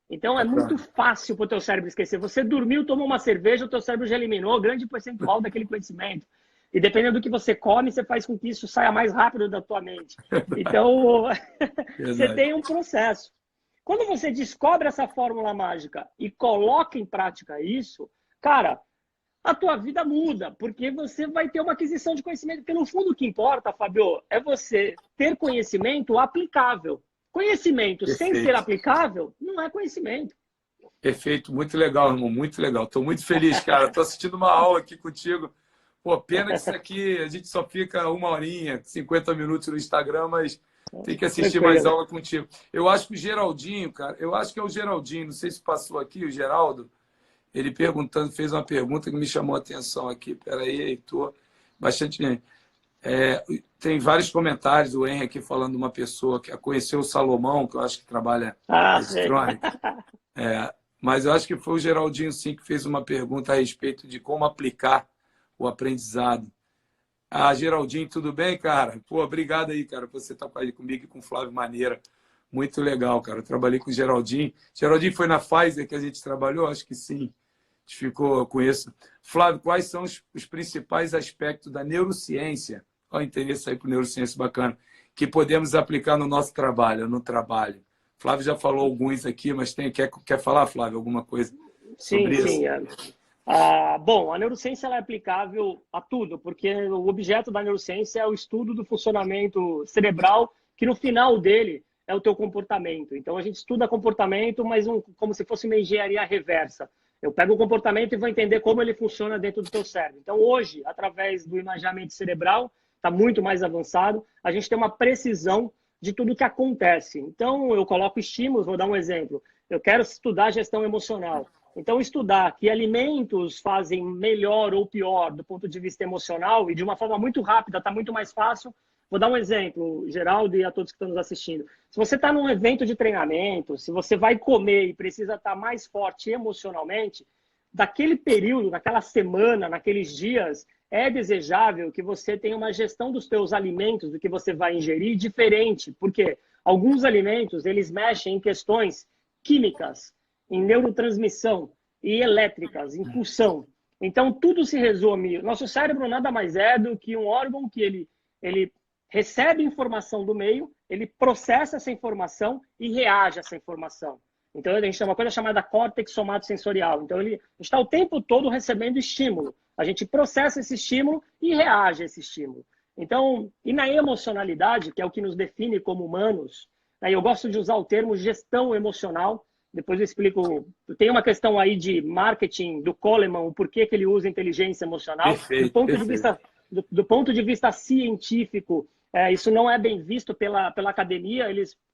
B: Então é muito
A: Bacana.
B: fácil para o teu cérebro esquecer. Você dormiu, tomou uma cerveja, o teu cérebro já eliminou grande percentual daquele conhecimento. E dependendo do que você come, você faz com que isso saia mais rápido da tua mente. Então, você
A: Verdade.
B: tem um processo. Quando você descobre essa fórmula mágica e coloca em prática isso, cara, a tua vida muda, porque você vai ter uma aquisição de conhecimento. Porque no fundo o que importa, Fabio, é você ter conhecimento aplicável. Conhecimento sem ser
A: Perfeito.
B: aplicável não é conhecimento.
A: Perfeito. Muito legal, irmão. Muito legal. Estou muito feliz, cara. Estou assistindo uma aula aqui contigo. Pô, pena que isso aqui a gente só fica 1 horinha, 50 minutos no Instagram, mas tem que assistir mais
B: Tranquilo.
A: aula contigo. Eu acho que o Geraldinho, cara, eu acho que é o Geraldinho, não sei se passou aqui, o Geraldo, ele perguntando, fez uma pergunta que me chamou a atenção aqui. Peraí, Heitor, bastante gente. Tem vários comentários, o Henry aqui falando de uma pessoa que conheceu o Salomão, que eu acho que trabalha
B: Ah, sei.
A: eletrônica. Mas eu acho que foi o Geraldinho, sim, que fez uma pergunta a respeito de como aplicar o aprendizado. Ah, Geraldinho, tudo bem, cara? Pô, obrigado aí, cara, por você estar aí comigo e com o Flávio Maneira. Muito legal, cara. Eu trabalhei com o Geraldinho. Geraldinho foi na Pfizer que a gente trabalhou? Acho que sim. A gente ficou com isso. Flávio, quais são os principais aspectos da neurociência? Olha o interesse aí para neurociência bacana, que podemos aplicar no nosso trabalho, no trabalho. Flávio já falou alguns aqui, mas quer falar, Flávio, alguma coisa
B: Sim,
A: sobre
B: sim.
A: isso?
B: Bom, a neurociência ela é aplicável a tudo, porque o objeto da neurociência é o estudo do funcionamento cerebral, que no final dele é o teu comportamento. Então, a gente estuda comportamento, mas como se fosse uma engenharia reversa. Eu pego o comportamento e vou entender como ele funciona dentro do teu cérebro. Então, hoje, através do imaginamento cerebral, está muito mais avançado, a gente tem uma precisão de tudo que acontece. Então, eu coloco estímulos, vou dar um exemplo. Eu quero estudar gestão emocional. Então, estudar que alimentos fazem melhor ou pior do ponto de vista emocional e de uma forma muito rápida, está muito mais fácil. Vou dar um exemplo, Geraldo e a todos que estão nos assistindo. Se você está num evento de treinamento, se você vai comer e precisa estar mais forte emocionalmente, daquele período, naquela semana, naqueles dias, é desejável que você tenha uma gestão dos seus alimentos, do que você vai ingerir, diferente. Porque alguns alimentos, eles mexem em questões químicas, em neurotransmissão e elétricas, em pulsão. Então, tudo se resume. Nosso cérebro nada mais é do que um órgão que ele recebe informação do meio, ele processa essa informação e reage a essa informação. Então, a gente tem uma coisa chamada córtex somatosensorial. Então, ele está o tempo todo recebendo estímulo. A gente processa esse estímulo e reage a esse estímulo. Então, e na emocionalidade, que é o que nos define como humanos, eu gosto de usar o termo gestão emocional, Depois eu explico. Tem uma questão aí de marketing do Coleman, o porquê que ele usa inteligência emocional.
A: Perfeito,
B: Do ponto
A: perfeito.
B: de vista, do ponto de vista científico, isso não é bem visto pela academia,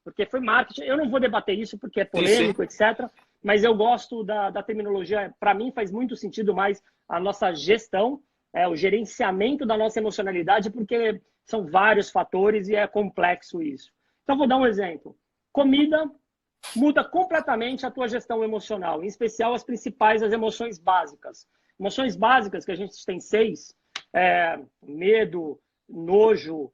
B: porque foi marketing. Eu não vou debater isso porque é polêmico,
A: Sim, sim.
B: etc. Mas eu gosto da terminologia. Para mim faz muito sentido mais a nossa gestão, o gerenciamento da nossa emocionalidade, porque são vários fatores e é complexo isso. Então, vou dar um exemplo. Comida muda completamente a tua gestão emocional, em especial as principais, as emoções básicas. Emoções básicas, que a gente tem 6, medo, nojo,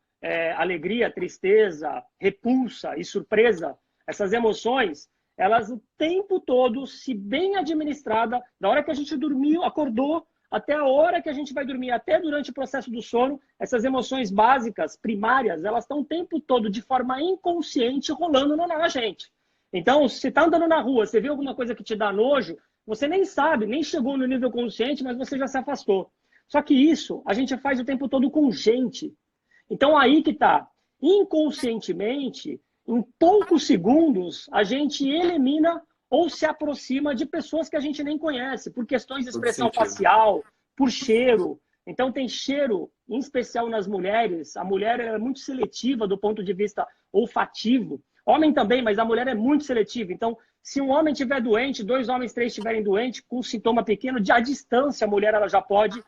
B: alegria, tristeza, repulsa e surpresa. Essas emoções, elas o tempo todo, se bem administrada, da hora que a gente dormiu, acordou, até a hora que a gente vai dormir, até durante o processo do sono, essas emoções básicas, primárias, elas estão o tempo todo, de forma inconsciente, rolando na gente. Então, se você está andando na rua, você vê alguma coisa que te dá nojo, você nem sabe, nem chegou no nível consciente, mas você já se afastou. Só que isso a gente faz o tempo todo com gente. Então, aí que está. Inconscientemente, em poucos segundos, a gente elimina ou se aproxima de pessoas que a gente nem conhece, por questões de
A: Todo
B: expressão
A: sentido.
B: facial, por cheiro. Então, tem cheiro, em especial nas mulheres. A mulher é muito seletiva do ponto de vista olfativo. Homem também, mas a mulher é muito seletiva. Então, se um homem estiver doente, 2 homens, 3 estiverem doentes, com um sintoma pequeno, à distância a mulher ela já pode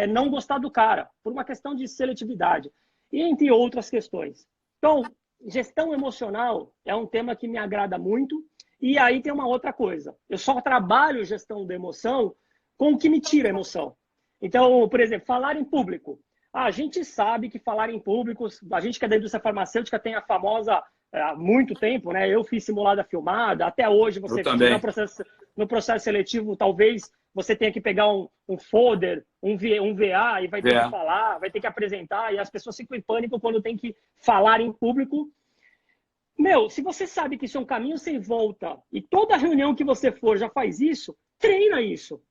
B: não gostar do cara, por uma questão de seletividade. E entre outras questões. Então, gestão emocional é um tema que me agrada muito. E aí tem uma outra coisa. Eu só trabalho gestão da emoção com o que me tira a emoção. Então, por exemplo, falar em público. A gente sabe que falar em público, a gente que é da indústria farmacêutica tem a famosa, há muito tempo, né? Eu fiz simulada filmada, até hoje
A: Eu
B: você
A: também.
B: no processo seletivo, talvez você tenha que pegar um folder, um VA e vai ter que falar, vai ter que apresentar, e as pessoas ficam em pânico quando tem que falar em público. Meu, se você sabe que isso é um caminho sem volta e toda reunião que você for já faz isso, treina isso.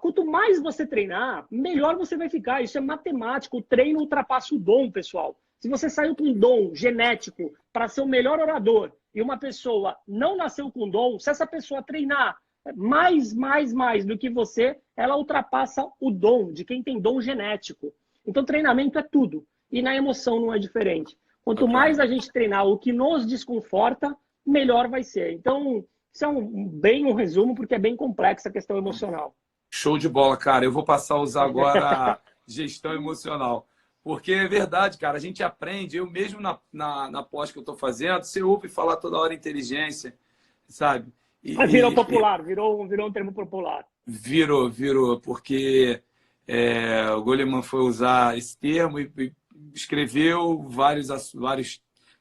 B: Quanto mais você treinar, melhor você vai ficar. Isso é matemático. O treino ultrapassa o dom, pessoal. Se você saiu com um dom genético para ser o melhor orador e uma pessoa não nasceu com dom, se essa pessoa treinar mais do que você, ela ultrapassa o dom de quem tem dom genético. Então, treinamento é tudo. E na emoção não é diferente. Quanto mais a gente treinar o que nos desconforta, melhor vai ser. Então, isso é um resumo, porque é bem complexa a questão emocional.
A: Show de bola, cara. Eu vou passar a usar agora a gestão emocional. Porque é verdade, cara. A gente aprende, eu mesmo na pós que eu estou fazendo, você ouve falar toda hora inteligência, sabe?
B: Virou popular, virou um termo popular.
A: Virou, porque o Goleman foi usar esse termo e escreveu vários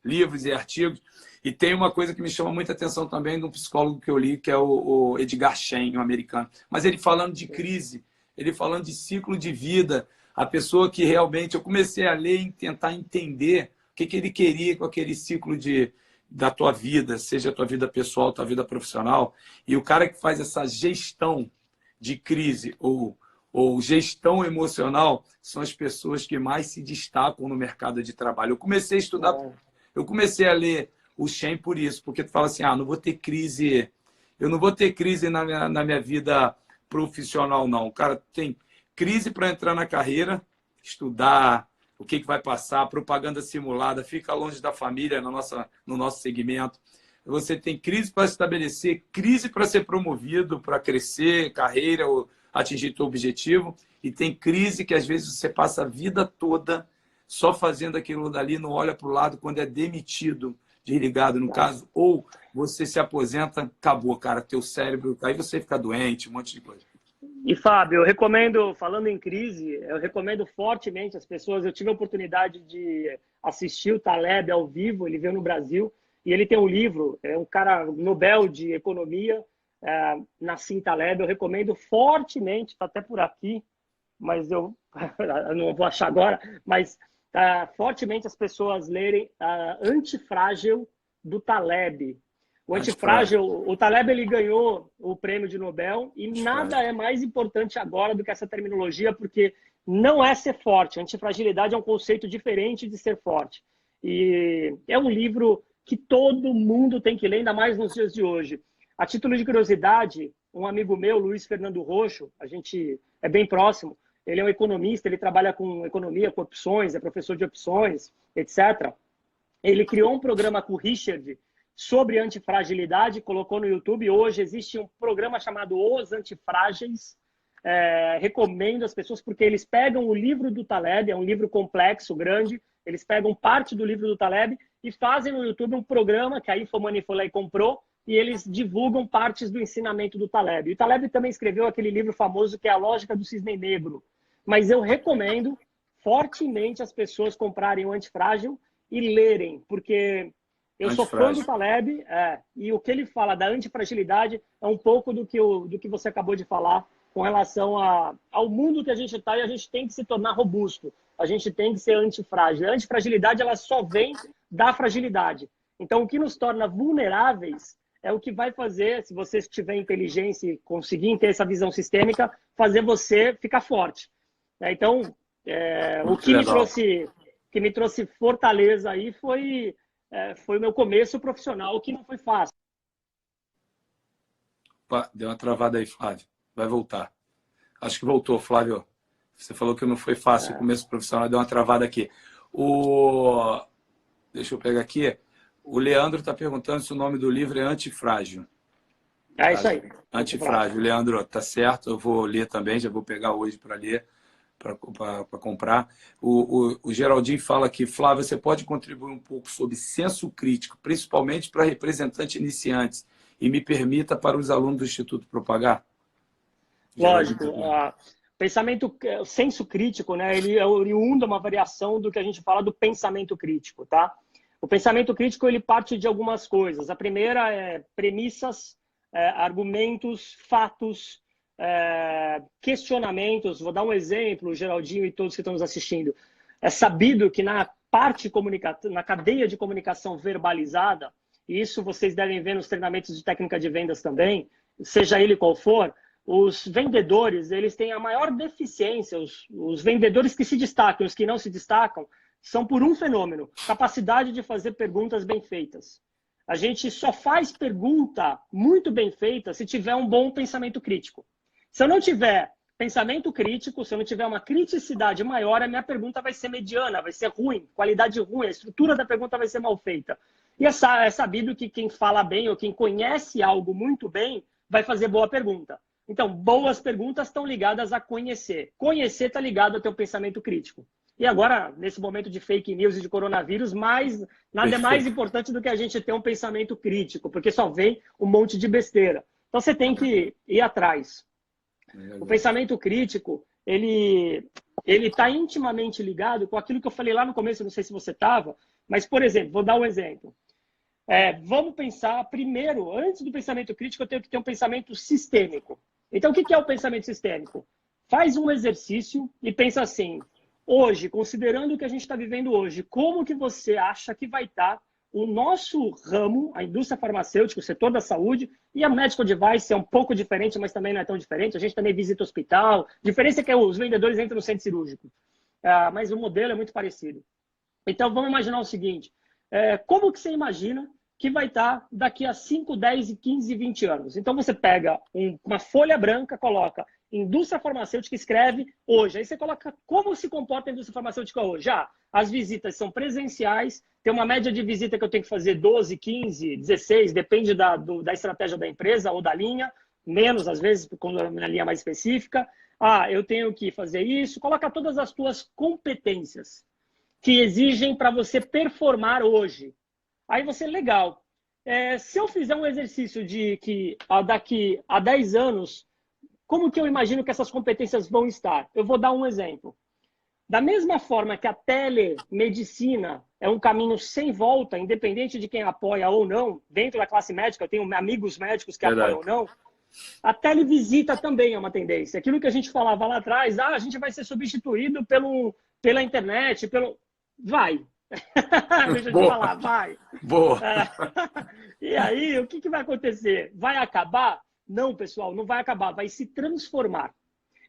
A: livros e artigos. E tem uma coisa que me chama muita atenção também de um psicólogo que eu li, que é o Edgar Schein, um americano. Mas ele falando de crise, ele falando de ciclo de vida, a pessoa que realmente... Eu comecei a ler e tentar entender o que ele queria com aquele ciclo da tua vida, seja a tua vida pessoal, tua vida profissional. E o cara que faz essa gestão de crise ou gestão emocional são as pessoas que mais se destacam no mercado de trabalho. Eu comecei a estudar, eu comecei a ler o Schein por isso, porque tu fala assim, não vou ter crise, eu não vou ter crise na minha vida profissional, não. O cara tem crise para entrar na carreira, estudar, o que vai passar, propaganda simulada, fica longe da família no nosso segmento. Você tem crise para estabelecer, crise para ser promovido, para crescer, carreira, ou atingir teu objetivo, e tem crise que às vezes você passa a vida toda só fazendo aquilo dali, não olha para o lado quando é demitido, desligado no caso, ou você se aposenta, acabou, cara, teu cérebro, aí você fica doente, um monte de coisa.
B: E, Fábio, eu recomendo, falando em crise, eu recomendo fortemente as pessoas. Eu tive a oportunidade de assistir o Taleb ao vivo, ele veio no Brasil, e ele tem um livro, é um cara Nobel de Economia, Nassim Taleb. Eu recomendo fortemente, está até por aqui, mas eu não vou achar agora, mas fortemente as pessoas lerem Antifrágil, do Taleb. O Antifrágil, o Taleb, ele ganhou o prêmio de Nobel e nada é mais importante agora do que essa terminologia, porque não é ser forte. Antifragilidade é um conceito diferente de ser forte. E é um livro que todo mundo tem que ler, ainda mais nos dias de hoje. A título de curiosidade, um amigo meu, Luiz Fernando Roxo, a gente é bem próximo, ele é um economista, ele trabalha com economia, com opções, é professor de opções, etc. Ele criou um programa com o Richard sobre antifragilidade, colocou no YouTube. Hoje existe um programa chamado Os Antifrágeis. Recomendo as pessoas, porque eles pegam o livro do Taleb, é um livro complexo, grande, eles pegam parte do livro do Taleb e fazem no YouTube um programa que a Infomoney foi lá e comprou, e eles divulgam partes do ensinamento do Taleb. E o Taleb também escreveu aquele livro famoso que é A Lógica do Cisne Negro. Mas eu recomendo fortemente as pessoas comprarem o Antifrágil e lerem, porque eu sou fã do Taleb, e o que ele fala da antifragilidade é um pouco do que você acabou de falar com relação ao mundo que a gente está, e a gente tem que se tornar robusto, a gente tem que ser antifrágil. A antifragilidade ela só vem da fragilidade. Então, o que nos torna vulneráveis é o que vai fazer, se você tiver inteligência e conseguir ter essa visão sistêmica, fazer você ficar forte. Então, o que me trouxe fortaleza aí foi o meu começo profissional, que não foi fácil.
A: Opa, deu uma travada aí, Flávio. Vai voltar. Acho que voltou, Flávio. Você falou que não foi fácil o começo profissional, deu uma travada aqui. Deixa eu pegar aqui. O Leandro está perguntando se o nome do livro é Antifrágil.
B: É isso aí.
A: Antifrágil. Leandro, tá certo. Eu vou ler também, já vou pegar hoje para ler, para comprar. O Geraldinho fala aqui, Flávio, você pode contribuir um pouco sobre senso crítico, principalmente para representantes iniciantes, e me permita para os alunos do Instituto Propagar?
B: Lógico. O senso crítico, né, ele é oriundo, uma variação do que a gente fala do pensamento crítico, tá? O pensamento crítico ele parte de algumas coisas. A primeira é premissas, argumentos, fatos, questionamentos. Vou dar um exemplo, Geraldinho e todos que estão nos assistindo. É sabido que na cadeia de comunicação verbalizada, e isso vocês devem ver nos treinamentos de técnica de vendas também, seja ele qual for, os vendedores eles têm a maior deficiência, os vendedores que se destacam, os que não se destacam, são por um fenômeno, capacidade de fazer perguntas bem feitas. A gente só faz pergunta muito bem feita se tiver um bom pensamento crítico. Se eu não tiver pensamento crítico, se eu não tiver uma criticidade maior, a minha pergunta vai ser mediana, vai ser ruim, qualidade ruim, a estrutura da pergunta vai ser mal feita. E é sabido que quem fala bem ou quem conhece algo muito bem vai fazer boa pergunta. Então, boas perguntas estão ligadas a conhecer. Conhecer está ligado ao teu pensamento crítico. E agora, nesse momento de fake news e de coronavírus, nada é mais importante do que a gente ter um pensamento crítico, porque só vem um monte de besteira. Então, você tem que ir atrás. O pensamento crítico, ele está intimamente ligado com aquilo que eu falei lá no começo, não sei se você estava, mas, por exemplo, vou dar um exemplo. Vamos pensar, primeiro, antes do pensamento crítico, eu tenho que ter um pensamento sistêmico. Então, o que é o pensamento sistêmico? Faz um exercício e pensa assim, hoje, considerando o que a gente está vivendo hoje, como que você acha que vai estar o nosso ramo, a indústria farmacêutica, o setor da saúde, e a medical device é um pouco diferente, mas também não é tão diferente. A gente também visita hospital. A diferença é que os vendedores entram no centro cirúrgico. Mas o modelo é muito parecido. Então, vamos imaginar o seguinte. Como que você imagina que vai estar daqui a 5, 10, 15, 20 anos? Então, você pega uma folha branca, coloca indústria farmacêutica, escreve hoje. Aí você coloca como se comporta a indústria farmacêutica hoje. As visitas são presenciais, tem uma média de visita que eu tenho que fazer 12, 15, 16, depende da estratégia da empresa ou da linha, menos às vezes, quando é uma linha mais específica. Eu tenho que fazer isso. Coloca todas as tuas competências que exigem para você performar hoje. Aí você, legal. Se eu fizer um exercício de que daqui a 10 anos, como que eu imagino que essas competências vão estar? Eu vou dar um exemplo. Da mesma forma que a telemedicina é um caminho sem volta, independente de quem apoia ou não, dentro da classe médica, eu tenho amigos médicos que apoiam ou não, a televisita também é uma tendência. Aquilo que a gente falava lá atrás, a gente vai ser substituído pela internet, Vai. Deixa eu te falar, vai.
A: Boa.
B: E aí, o que vai acontecer? Vai acabar? Não, pessoal, não vai acabar, vai se transformar.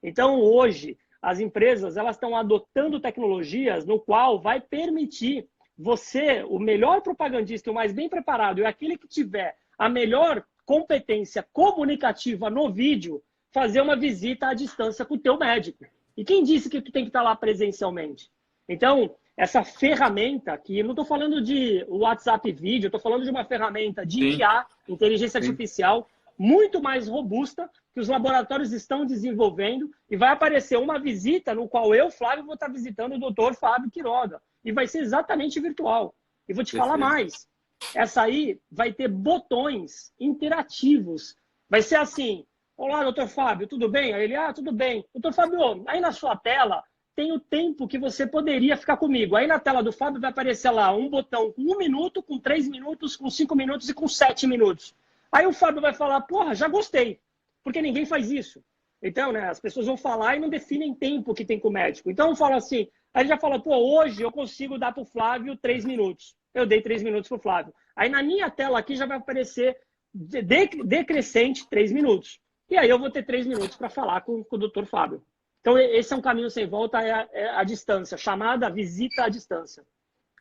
B: Então, hoje, as empresas elas estão adotando tecnologias no qual vai permitir você, o melhor propagandista, o mais bem preparado, e aquele que tiver a melhor competência comunicativa no vídeo, fazer uma visita à distância com o teu médico. E quem disse que tu tem que estar lá presencialmente? Então, essa ferramenta aqui, não estou falando de WhatsApp vídeo, estou falando de uma ferramenta de
A: Sim.
B: IA, inteligência artificial, muito mais robusta, que os laboratórios estão desenvolvendo, e vai aparecer uma visita no qual eu, Flávio, vou estar visitando o doutor Fábio Quiroga. E vai ser exatamente virtual. E vou te falar mais. Essa aí vai ter botões interativos. Vai ser assim: olá, doutor Fábio, tudo bem? Aí ele, tudo bem. Doutor Fábio, aí na sua tela tem o tempo que você poderia ficar comigo. Aí na tela do Fábio vai aparecer lá um botão com 1 minuto, com 3 minutos, com 5 minutos e com 7 minutos. Aí o Fábio vai falar, porra, já gostei. Porque ninguém faz isso. Então, né, as pessoas vão falar e não definem tempo que tem com o médico. Então, fala assim, aí ele já fala, pô, hoje eu consigo dar para o Flávio 3 minutos. Eu dei 3 minutos para o Flávio. Aí na minha tela aqui já vai aparecer decrescente 3 minutos. E aí eu vou ter 3 minutos para falar com o doutor Fábio. Então, esse é um caminho sem volta, é a distância, chamada visita à distância.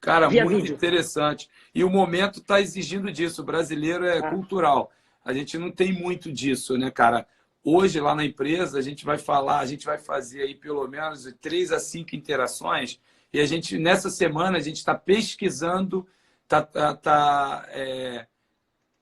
A: Cara,
B: via
A: muito
B: vídeo.
A: interessante. E o momento está exigindo disso. O brasileiro é cultural. A gente não tem muito disso, né, cara? Hoje, lá na empresa, a gente vai fazer aí pelo menos 3 a 5 interações. E a gente, nessa semana, a gente está pesquisando,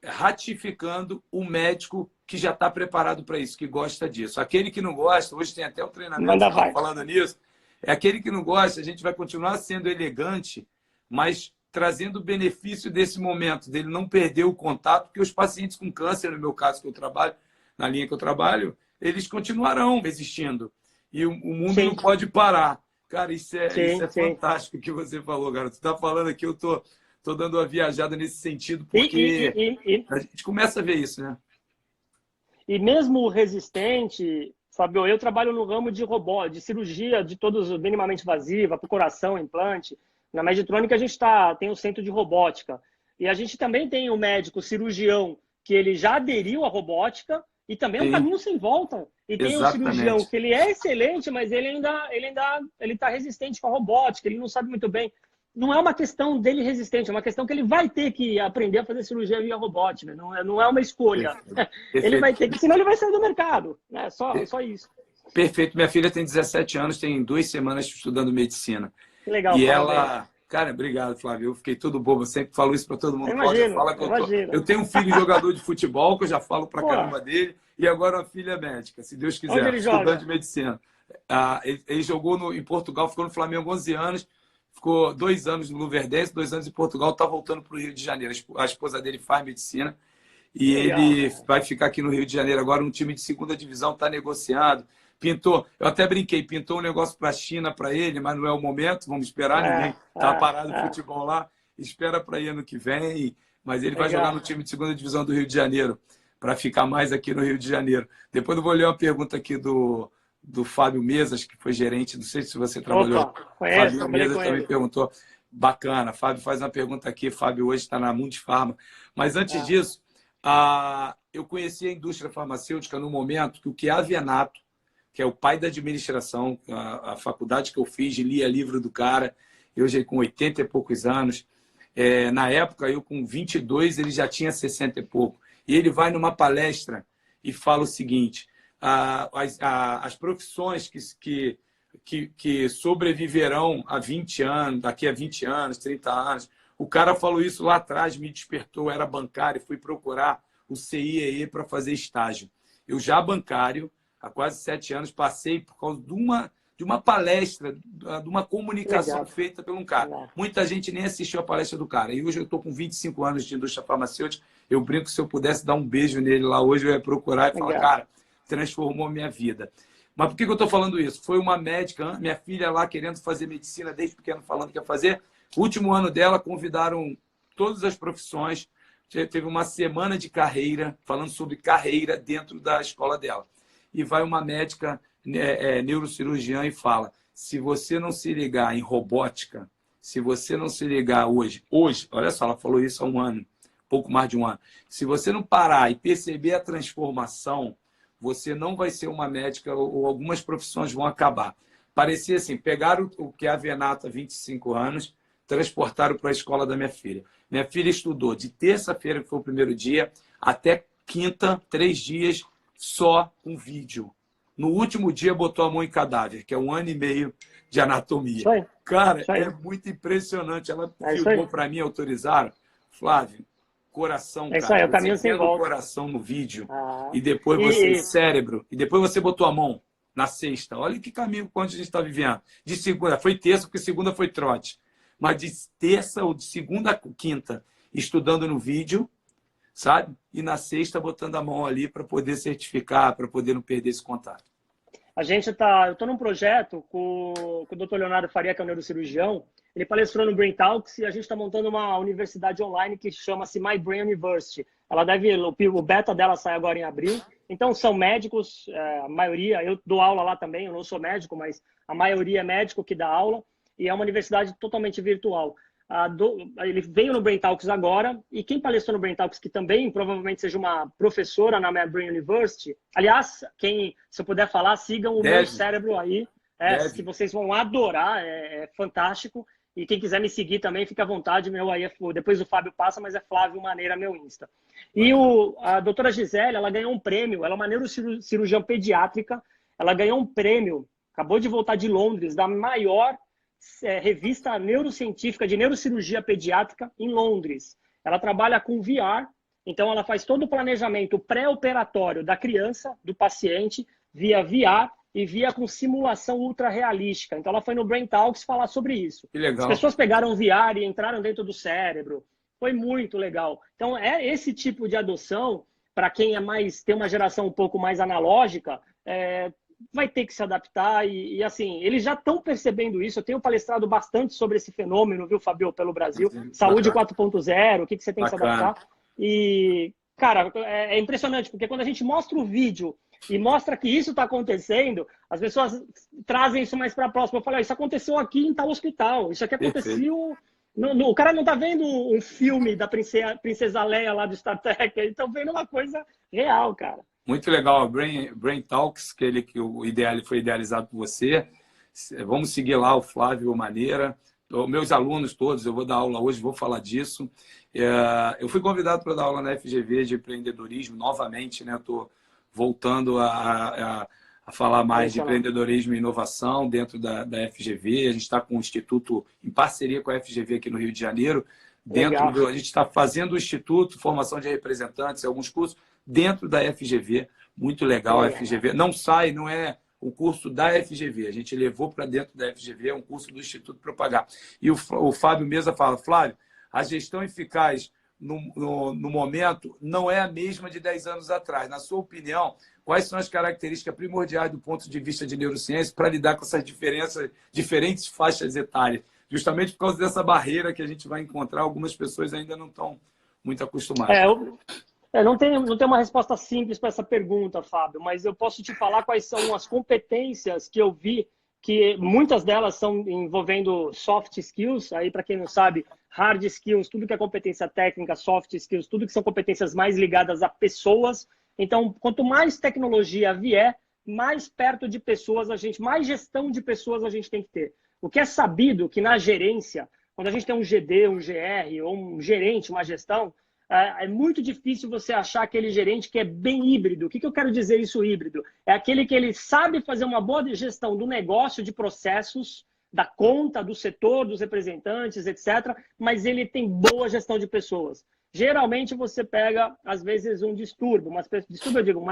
A: ratificando o médico que já está preparado para isso, que gosta disso. Aquele que não gosta, hoje tem até um treinamento falando nisso, é aquele que não gosta, a gente vai continuar sendo elegante, mas trazendo o benefício desse momento, dele não perder o contato, porque os pacientes com câncer, no meu caso que eu trabalho, na linha que eu trabalho, eles continuarão existindo. E o mundo não pode parar. Cara, isso é fantástico que você falou, garoto. Você está falando aqui, eu tô dando uma viajada nesse sentido, porque a gente começa a ver isso, né?
B: E mesmo o resistente, Fábio, eu trabalho no ramo de de cirurgia de todos minimamente invasiva, para coração, implante. Na Meditrônica a gente tem um centro de robótica. E a gente também tem um médico cirurgião que ele já aderiu à robótica e também é um caminho sem volta. E tem um cirurgião que ele é excelente, mas ele está resistente com a robótica, ele não sabe muito bem. Não é uma questão dele resistente, é uma questão que ele vai ter que aprender a fazer cirurgia via robótica. Não é uma escolha.
A: Perfeito.
B: Ele vai ter que, senão ele vai sair do mercado. Né? Só isso.
A: Perfeito. Minha filha tem 17 anos, tem 2 semanas estudando medicina.
B: Que legal.
A: E ela... Cara, obrigado, Flávio. Eu fiquei todo bobo. Eu sempre falo isso para todo mundo. Eu tenho um filho jogador de futebol, que eu já falo para caramba dele, e agora uma filha médica, se Deus quiser, estudante de medicina. Ele jogou em Portugal, ficou no Flamengo 11 anos, ficou 2 anos no Luverdense, 2 anos em Portugal, está voltando para o Rio de Janeiro. A esposa dele faz medicina e ele vai ficar aqui no Rio de Janeiro agora, um time de 2ª divisão, está negociado. Pintou, eu até brinquei, pintou um negócio para a China para ele, mas não é o momento, vamos esperar, ninguém está parado o futebol lá, espera para ir ano que vem, mas ele vai jogar no time de 2ª divisão do Rio de Janeiro, para ficar mais aqui no Rio de Janeiro. Depois eu vou ler uma pergunta aqui do Fábio Mesas, que foi gerente, não sei se você trabalhou. Fábio Mesas também perguntou, bacana, Fábio faz uma pergunta aqui, Fábio hoje está na Mundipharma, mas antes disso, eu conheci a indústria farmacêutica no momento que o Chiavenato, que é o pai da administração, a faculdade que eu fiz, lia livro do cara, eu já com 80 e poucos anos. Na época, eu com 22, ele já tinha 60 e pouco. E ele vai numa palestra e fala o seguinte, as profissões que sobreviverão a 20 anos, daqui a 20 anos, 30 anos, o cara falou isso lá atrás, me despertou, era bancário, fui procurar o CIEE para fazer estágio. Eu já bancário, há quase 7 anos, passei por causa de uma palestra, de uma comunicação feita por um cara. Muita gente nem assistiu a palestra do cara. E hoje eu estou com 25 anos de indústria farmacêutica. Eu brinco, se eu pudesse dar um beijo nele lá hoje, eu ia procurar e falar, cara, transformou minha vida. Mas por que eu estou falando isso? Foi uma médica, minha filha lá querendo fazer medicina desde pequeno, falando que ia fazer. O último ano dela, convidaram todas as profissões. Teve uma semana de carreira, falando sobre carreira dentro da escola dela. E vai uma médica neurocirurgiã e fala, se você não se ligar em robótica, se você não se ligar hoje, olha só, ela falou isso há um ano, pouco mais de um ano, se você não parar e perceber a transformação, você não vai ser uma médica ou algumas profissões vão acabar. Parecia assim, pegaram o que é a Venato há 25 anos, transportaram para a escola da minha filha. Minha filha estudou de terça-feira, que foi o primeiro dia, até quinta, 3 dias só com vídeo. No último dia botou a mão em cadáver, que é 1 ano e meio de anatomia.
B: Isso aí.
A: Cara,
B: Isso aí.
A: é muito impressionante. Ela
B: É isso
A: filmou
B: aí.
A: para mim, autorizaram. Flávio, coração,
B: É isso
A: cara.
B: aí, é o
A: Você
B: caminho sem
A: vendo o
B: volta.
A: coração no vídeo
B: Ah.
A: e depois você,
B: E,
A: cérebro, e depois você botou a mão na sexta. Olha que caminho quanto a gente está vivendo. De segunda, foi terça, porque segunda foi trote. Mas de terça ou de segunda a quinta, estudando no vídeo, sabe? E na sexta, botando a mão ali para poder certificar, para poder não perder esse contato.
B: eu estou num projeto com o Dr. Leonardo Faria, que é um neurocirurgião. Ele palestrou no Brain Talks e a gente está montando uma universidade online que chama-se My Brain University. Ela o beta dela sai agora em abril. Então, são médicos, a maioria, eu dou aula lá também, eu não sou médico, mas a maioria é médico que dá aula, e é uma universidade totalmente virtual. Ele veio no Brain Talks agora, e quem palestrou no Brain Talks, que também provavelmente seja uma professora na My Brain University, aliás, se eu puder falar, sigam o Meu Cérebro aí, que vocês vão adorar, é fantástico. E quem quiser me seguir também, fica à vontade. Meu aí depois o Fábio passa, mas é Flávio Maneira, meu Insta. E a doutora Gisele, ela ganhou um prêmio, ela é uma neurocirurgiã pediátrica, ela ganhou um prêmio, acabou de voltar de Londres, da maior revista neurocientífica de neurocirurgia pediátrica em Londres. Ela trabalha com VR, então ela faz todo o planejamento pré-operatório da criança, do paciente, via VR, e via com simulação ultra realística. Então ela foi no Brain Talks falar sobre isso.
A: Que legal.
B: As pessoas pegaram VR e entraram dentro do cérebro. Foi muito legal. Então é esse tipo de adoção, para quem tem uma geração um pouco mais analógica, vai ter que se adaptar e assim, eles já estão percebendo isso. Eu tenho palestrado bastante sobre esse fenômeno, viu, Fabio, pelo Brasil. Saúde 4.0, o que você tem que se adaptar. E, cara, é impressionante, porque quando a gente mostra o vídeo e mostra que isso está acontecendo, as pessoas trazem isso mais para a próxima. Eu falo, isso aconteceu aqui em tal hospital, isso aqui aconteceu... o cara não está vendo um filme da Princesa Leia lá do Star Trek, eles estão vendo uma coisa real, cara.
A: Muito legal, Brain Talks, que o foi idealizado por você. Vamos seguir lá o Flávio Maneira. Meus alunos todos, eu vou dar aula hoje, vou falar disso. Eu fui convidado para dar aula na FGV de empreendedorismo novamente, né? Estou voltando a falar mais de empreendedorismo e inovação dentro da FGV. A gente está com o Instituto, em parceria com a FGV aqui no Rio de Janeiro. A gente está fazendo o Instituto, formação de representantes, alguns cursos dentro da FGV. Muito legal a FGV. Não é o curso da FGV. A gente levou para dentro da FGV, é um curso do Instituto para pagar. E o Fábio Mesa fala, Flávio, a gestão eficaz no momento não é a mesma de 10 anos atrás. Na sua opinião, quais são as características primordiais do ponto de vista de neurociência para lidar com essas diferentes faixas etárias? Justamente por causa dessa barreira que a gente vai encontrar, algumas pessoas ainda não estão muito acostumadas.
B: Não tem uma resposta simples para essa pergunta, Fábio, mas eu posso te falar quais são as competências que eu vi, que muitas delas são envolvendo soft skills, aí para quem não sabe, hard skills, tudo que é competência técnica, soft skills, tudo que são competências mais ligadas a pessoas. Então, quanto mais tecnologia vier, mais perto de pessoas mais gestão de pessoas a gente tem que ter. O que é sabido que na gerência, quando a gente tem um GD, um GR, ou um gerente, uma gestão, é muito difícil você achar aquele gerente que é bem híbrido. O que eu quero dizer isso híbrido? É aquele que ele sabe fazer uma boa gestão do negócio, de processos, da conta, do setor, dos representantes, etc. Mas ele tem boa gestão de pessoas. Geralmente você pega, às vezes, um distúrbio. Eu digo,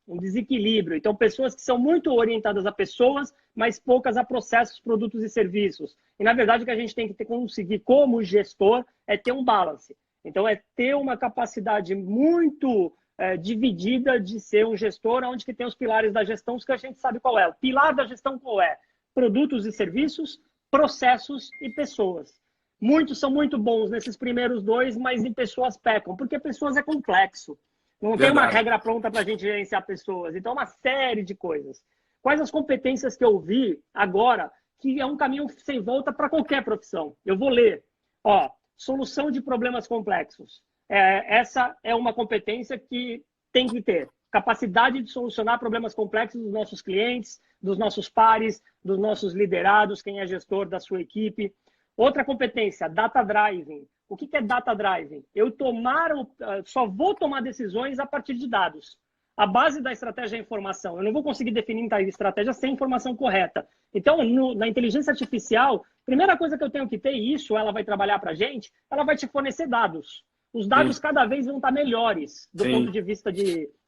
B: um desequilíbrio. Então, pessoas que são muito orientadas a pessoas, mas poucas a processos, produtos e serviços. E, na verdade, o que a gente tem que conseguir como gestor é ter um balance. Então, é ter uma capacidade muito dividida de ser um gestor, onde que tem os pilares da gestão, que a gente sabe qual é. O pilar da gestão qual é? Produtos e serviços, processos e pessoas. Muitos são muito bons nesses primeiros dois, mas em pessoas pecam, porque pessoas é complexo. Não tem uma regra pronta para a gente gerenciar pessoas. Então, é uma série de coisas. Quais as competências que eu vi agora, que é um caminho sem volta para qualquer profissão? Eu vou ler. Solução de problemas complexos. Essa é uma competência que tem que ter. Capacidade de solucionar problemas complexos dos nossos clientes, dos nossos pares, dos nossos liderados, quem é gestor da sua equipe. Outra competência, data driving. O que é data driving? Só vou tomar decisões a partir de dados. A base da estratégia é a informação. Eu não vou conseguir definir a estratégia sem informação correta. Então, na inteligência artificial, primeira coisa que eu tenho que ter, e isso ela vai trabalhar para a gente, ela vai te fornecer dados. Os dados cada vez vão estar melhores, do ponto de vista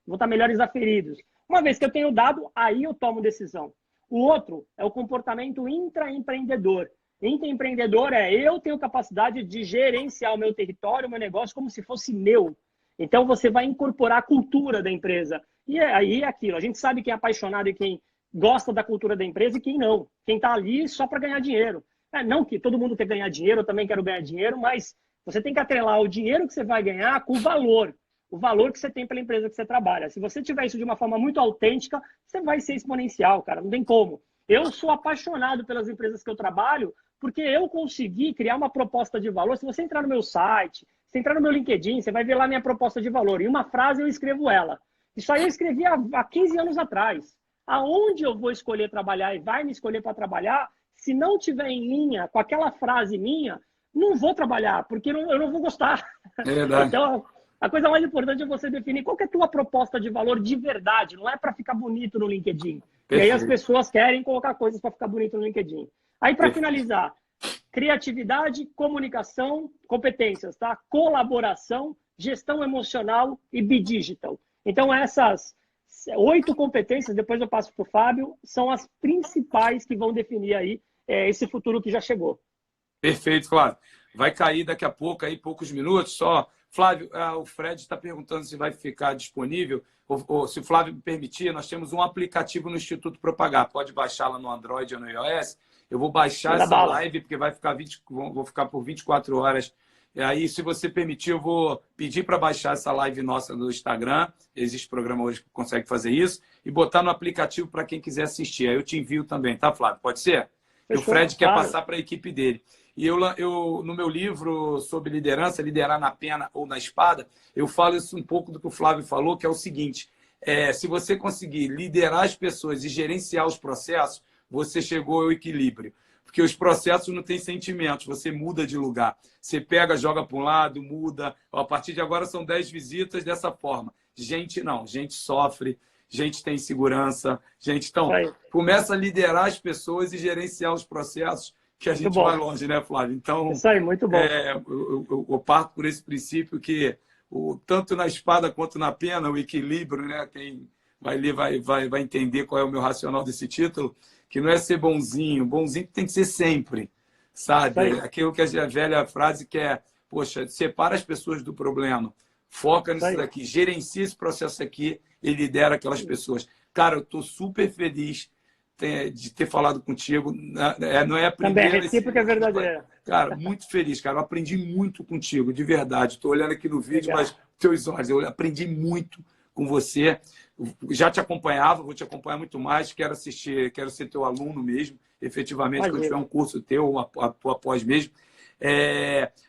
B: vão estar melhores aferidos. Uma vez que eu tenho dado, aí eu tomo decisão. O outro é o comportamento intraempreendedor. Intraempreendedor eu tenho capacidade de gerenciar o meu território, o meu negócio, como se fosse meu. Então, você vai incorporar a cultura da empresa. E aí é aquilo. A gente sabe quem é apaixonado e quem gosta da cultura da empresa e quem não. Quem está ali só para ganhar dinheiro. Não que todo mundo quer ganhar dinheiro, eu também quero ganhar dinheiro, mas você tem que atrelar o dinheiro que você vai ganhar com o valor que você tem pela empresa que você trabalha. Se você tiver isso de uma forma muito autêntica, você vai ser exponencial, cara. Não tem como. Eu sou apaixonado pelas empresas que eu trabalho porque eu consegui criar uma proposta de valor. Se você entrar no meu site, se entrar no meu LinkedIn, você vai ver lá minha proposta de valor. Em uma frase eu escrevo ela. Isso aí eu escrevi há 15 anos atrás. Aonde eu vou escolher trabalhar e vai me escolher para trabalhar, se não tiver em linha com aquela frase minha, não vou trabalhar, porque eu não vou gostar.
A: É verdade.
B: Então, a coisa mais importante é você definir qual que é a tua proposta de valor de verdade. Não é para ficar bonito no LinkedIn. Perfeito. E aí as pessoas querem colocar coisas para ficar bonito no LinkedIn. Aí, para finalizar, criatividade, comunicação, competências, tá? Colaboração, gestão emocional e bidigital. Então, essas 8 competências, depois eu passo para o Fábio, são as principais que vão definir aí esse futuro que já chegou.
A: Perfeito, Flávio. Vai cair daqui a pouco, aí poucos minutos, só. Flávio, o Fred está perguntando se vai ficar disponível, ou se o Flávio me permitir, nós temos um aplicativo no Instituto Propagar. Pode baixar lá no Android ou no iOS. Eu vou baixar essa live, porque vai ficar vou ficar por 24 horas. E aí, se você permitir, eu vou pedir para baixar essa live nossa no Instagram. Existe programa hoje que consegue fazer isso. E botar no aplicativo para quem quiser assistir. Aí eu te envio também, tá, Flávio? Pode ser? E o Fred quer passar para a equipe dele. E eu, no meu livro sobre liderança, Liderar na Pena ou na Espada, eu falo isso um pouco do que o Flávio falou, que é o seguinte: se você conseguir liderar as pessoas e gerenciar os processos, você chegou ao equilíbrio. Porque os processos não têm sentimentos, você muda de lugar. Você pega, joga para um lado, muda. A partir de agora são 10 visitas dessa forma. Gente não, gente sofre, gente tem insegurança, gente... Então, começa a liderar as pessoas e gerenciar os processos, que a gente vai longe, né, Flávio? Então,
B: isso aí, muito bom.
A: Eu parto por esse princípio que, tanto na espada quanto na pena, o equilíbrio, né? Quem vai ler vai entender qual é o meu racional desse título, que não é ser bonzinho. Bonzinho tem que ser sempre, sabe? Aquilo que a velha frase que é, poxa, separa as pessoas do problema, foca nisso daqui, gerencia esse processo aqui e lidera aquelas pessoas. Cara, eu estou super feliz de ter falado contigo. Não é a primeira...
B: Também, a recíproca é verdadeira.
A: Cara, muito feliz, cara. Eu aprendi muito contigo, de verdade. Estou olhando aqui no vídeo, mas teus olhos, eu aprendi muito com você. Já te acompanhava, vou te acompanhar muito mais. Quero assistir, quero ser teu aluno mesmo, efetivamente, quando tiver um curso teu, após mesmo.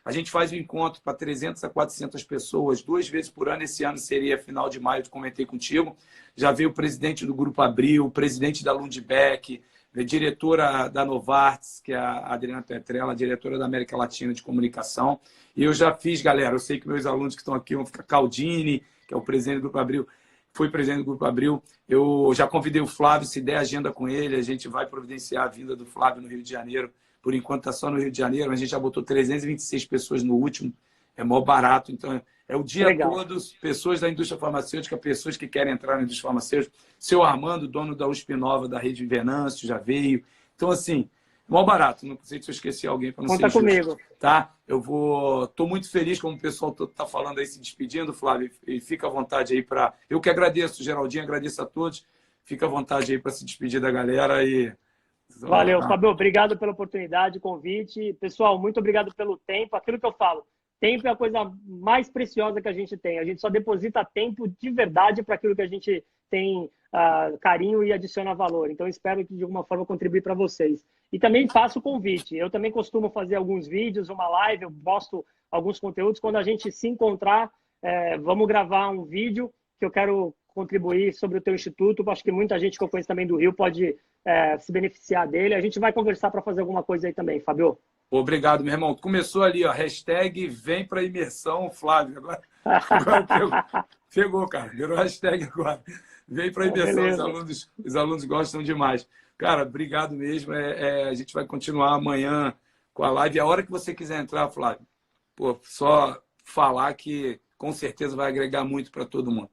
A: A gente faz um encontro para 300 a 400 pessoas 2 vezes por ano. Esse ano seria final de maio, comentei contigo. Já veio o presidente do Grupo Abril, o presidente da Lundbeck, a diretora da Novartis, que é a Adriana Petrella, a diretora da América Latina de Comunicação. E eu já fiz, galera, eu sei que meus alunos que estão aqui vão ficar... Caldini, que é o presidente do Grupo Abril, foi presidente do Grupo Abril. Eu já convidei o Flávio, se der agenda com ele, a gente vai providenciar a vinda do Flávio no Rio de Janeiro. Por enquanto está só no Rio de Janeiro, mas a gente já botou 326 pessoas no último, é mó barato. Então, é o dia todo, pessoas da indústria farmacêutica, pessoas que querem entrar na indústria farmacêutica. Seu Armando, dono da USP Nova, da Rede Venâncio, já veio. Então, assim, mó barato. Não sei se eu esqueci alguém para não ser justo.
B: Conta comigo.
A: Tá? Estou muito feliz, como o pessoal todo está falando aí, se despedindo, Flávio, e fica à vontade aí para... Eu que agradeço, Geraldinho, agradeço a todos. Fica à vontade aí para se despedir da galera e...
B: Valeu, Fábio. Obrigado pela oportunidade, convite. Pessoal, muito obrigado pelo tempo. Aquilo que eu falo, tempo é a coisa mais preciosa que a gente tem. A gente só deposita tempo de verdade para aquilo que a gente tem carinho e adiciona valor. Então, espero que de alguma forma contribuir para vocês. E também faço o convite. Eu também costumo fazer alguns vídeos, uma live, eu posto alguns conteúdos. Quando a gente se encontrar, vamos gravar um vídeo que eu quero contribuir sobre o teu instituto. Acho que muita gente que eu conheço também do Rio pode se beneficiar dele. A gente vai conversar para fazer alguma coisa aí também, Fábio.
A: Obrigado, meu irmão. Começou ali, ó, hashtag vem para imersão, Flávio. Agora pegou, cara. Virou hashtag agora. Vem para imersão,
B: Beleza.
A: os alunos gostam demais. Cara, obrigado mesmo. A gente vai continuar amanhã com a live. A hora que você quiser entrar, Flávio, pô, só falar que com certeza vai agregar muito para todo mundo.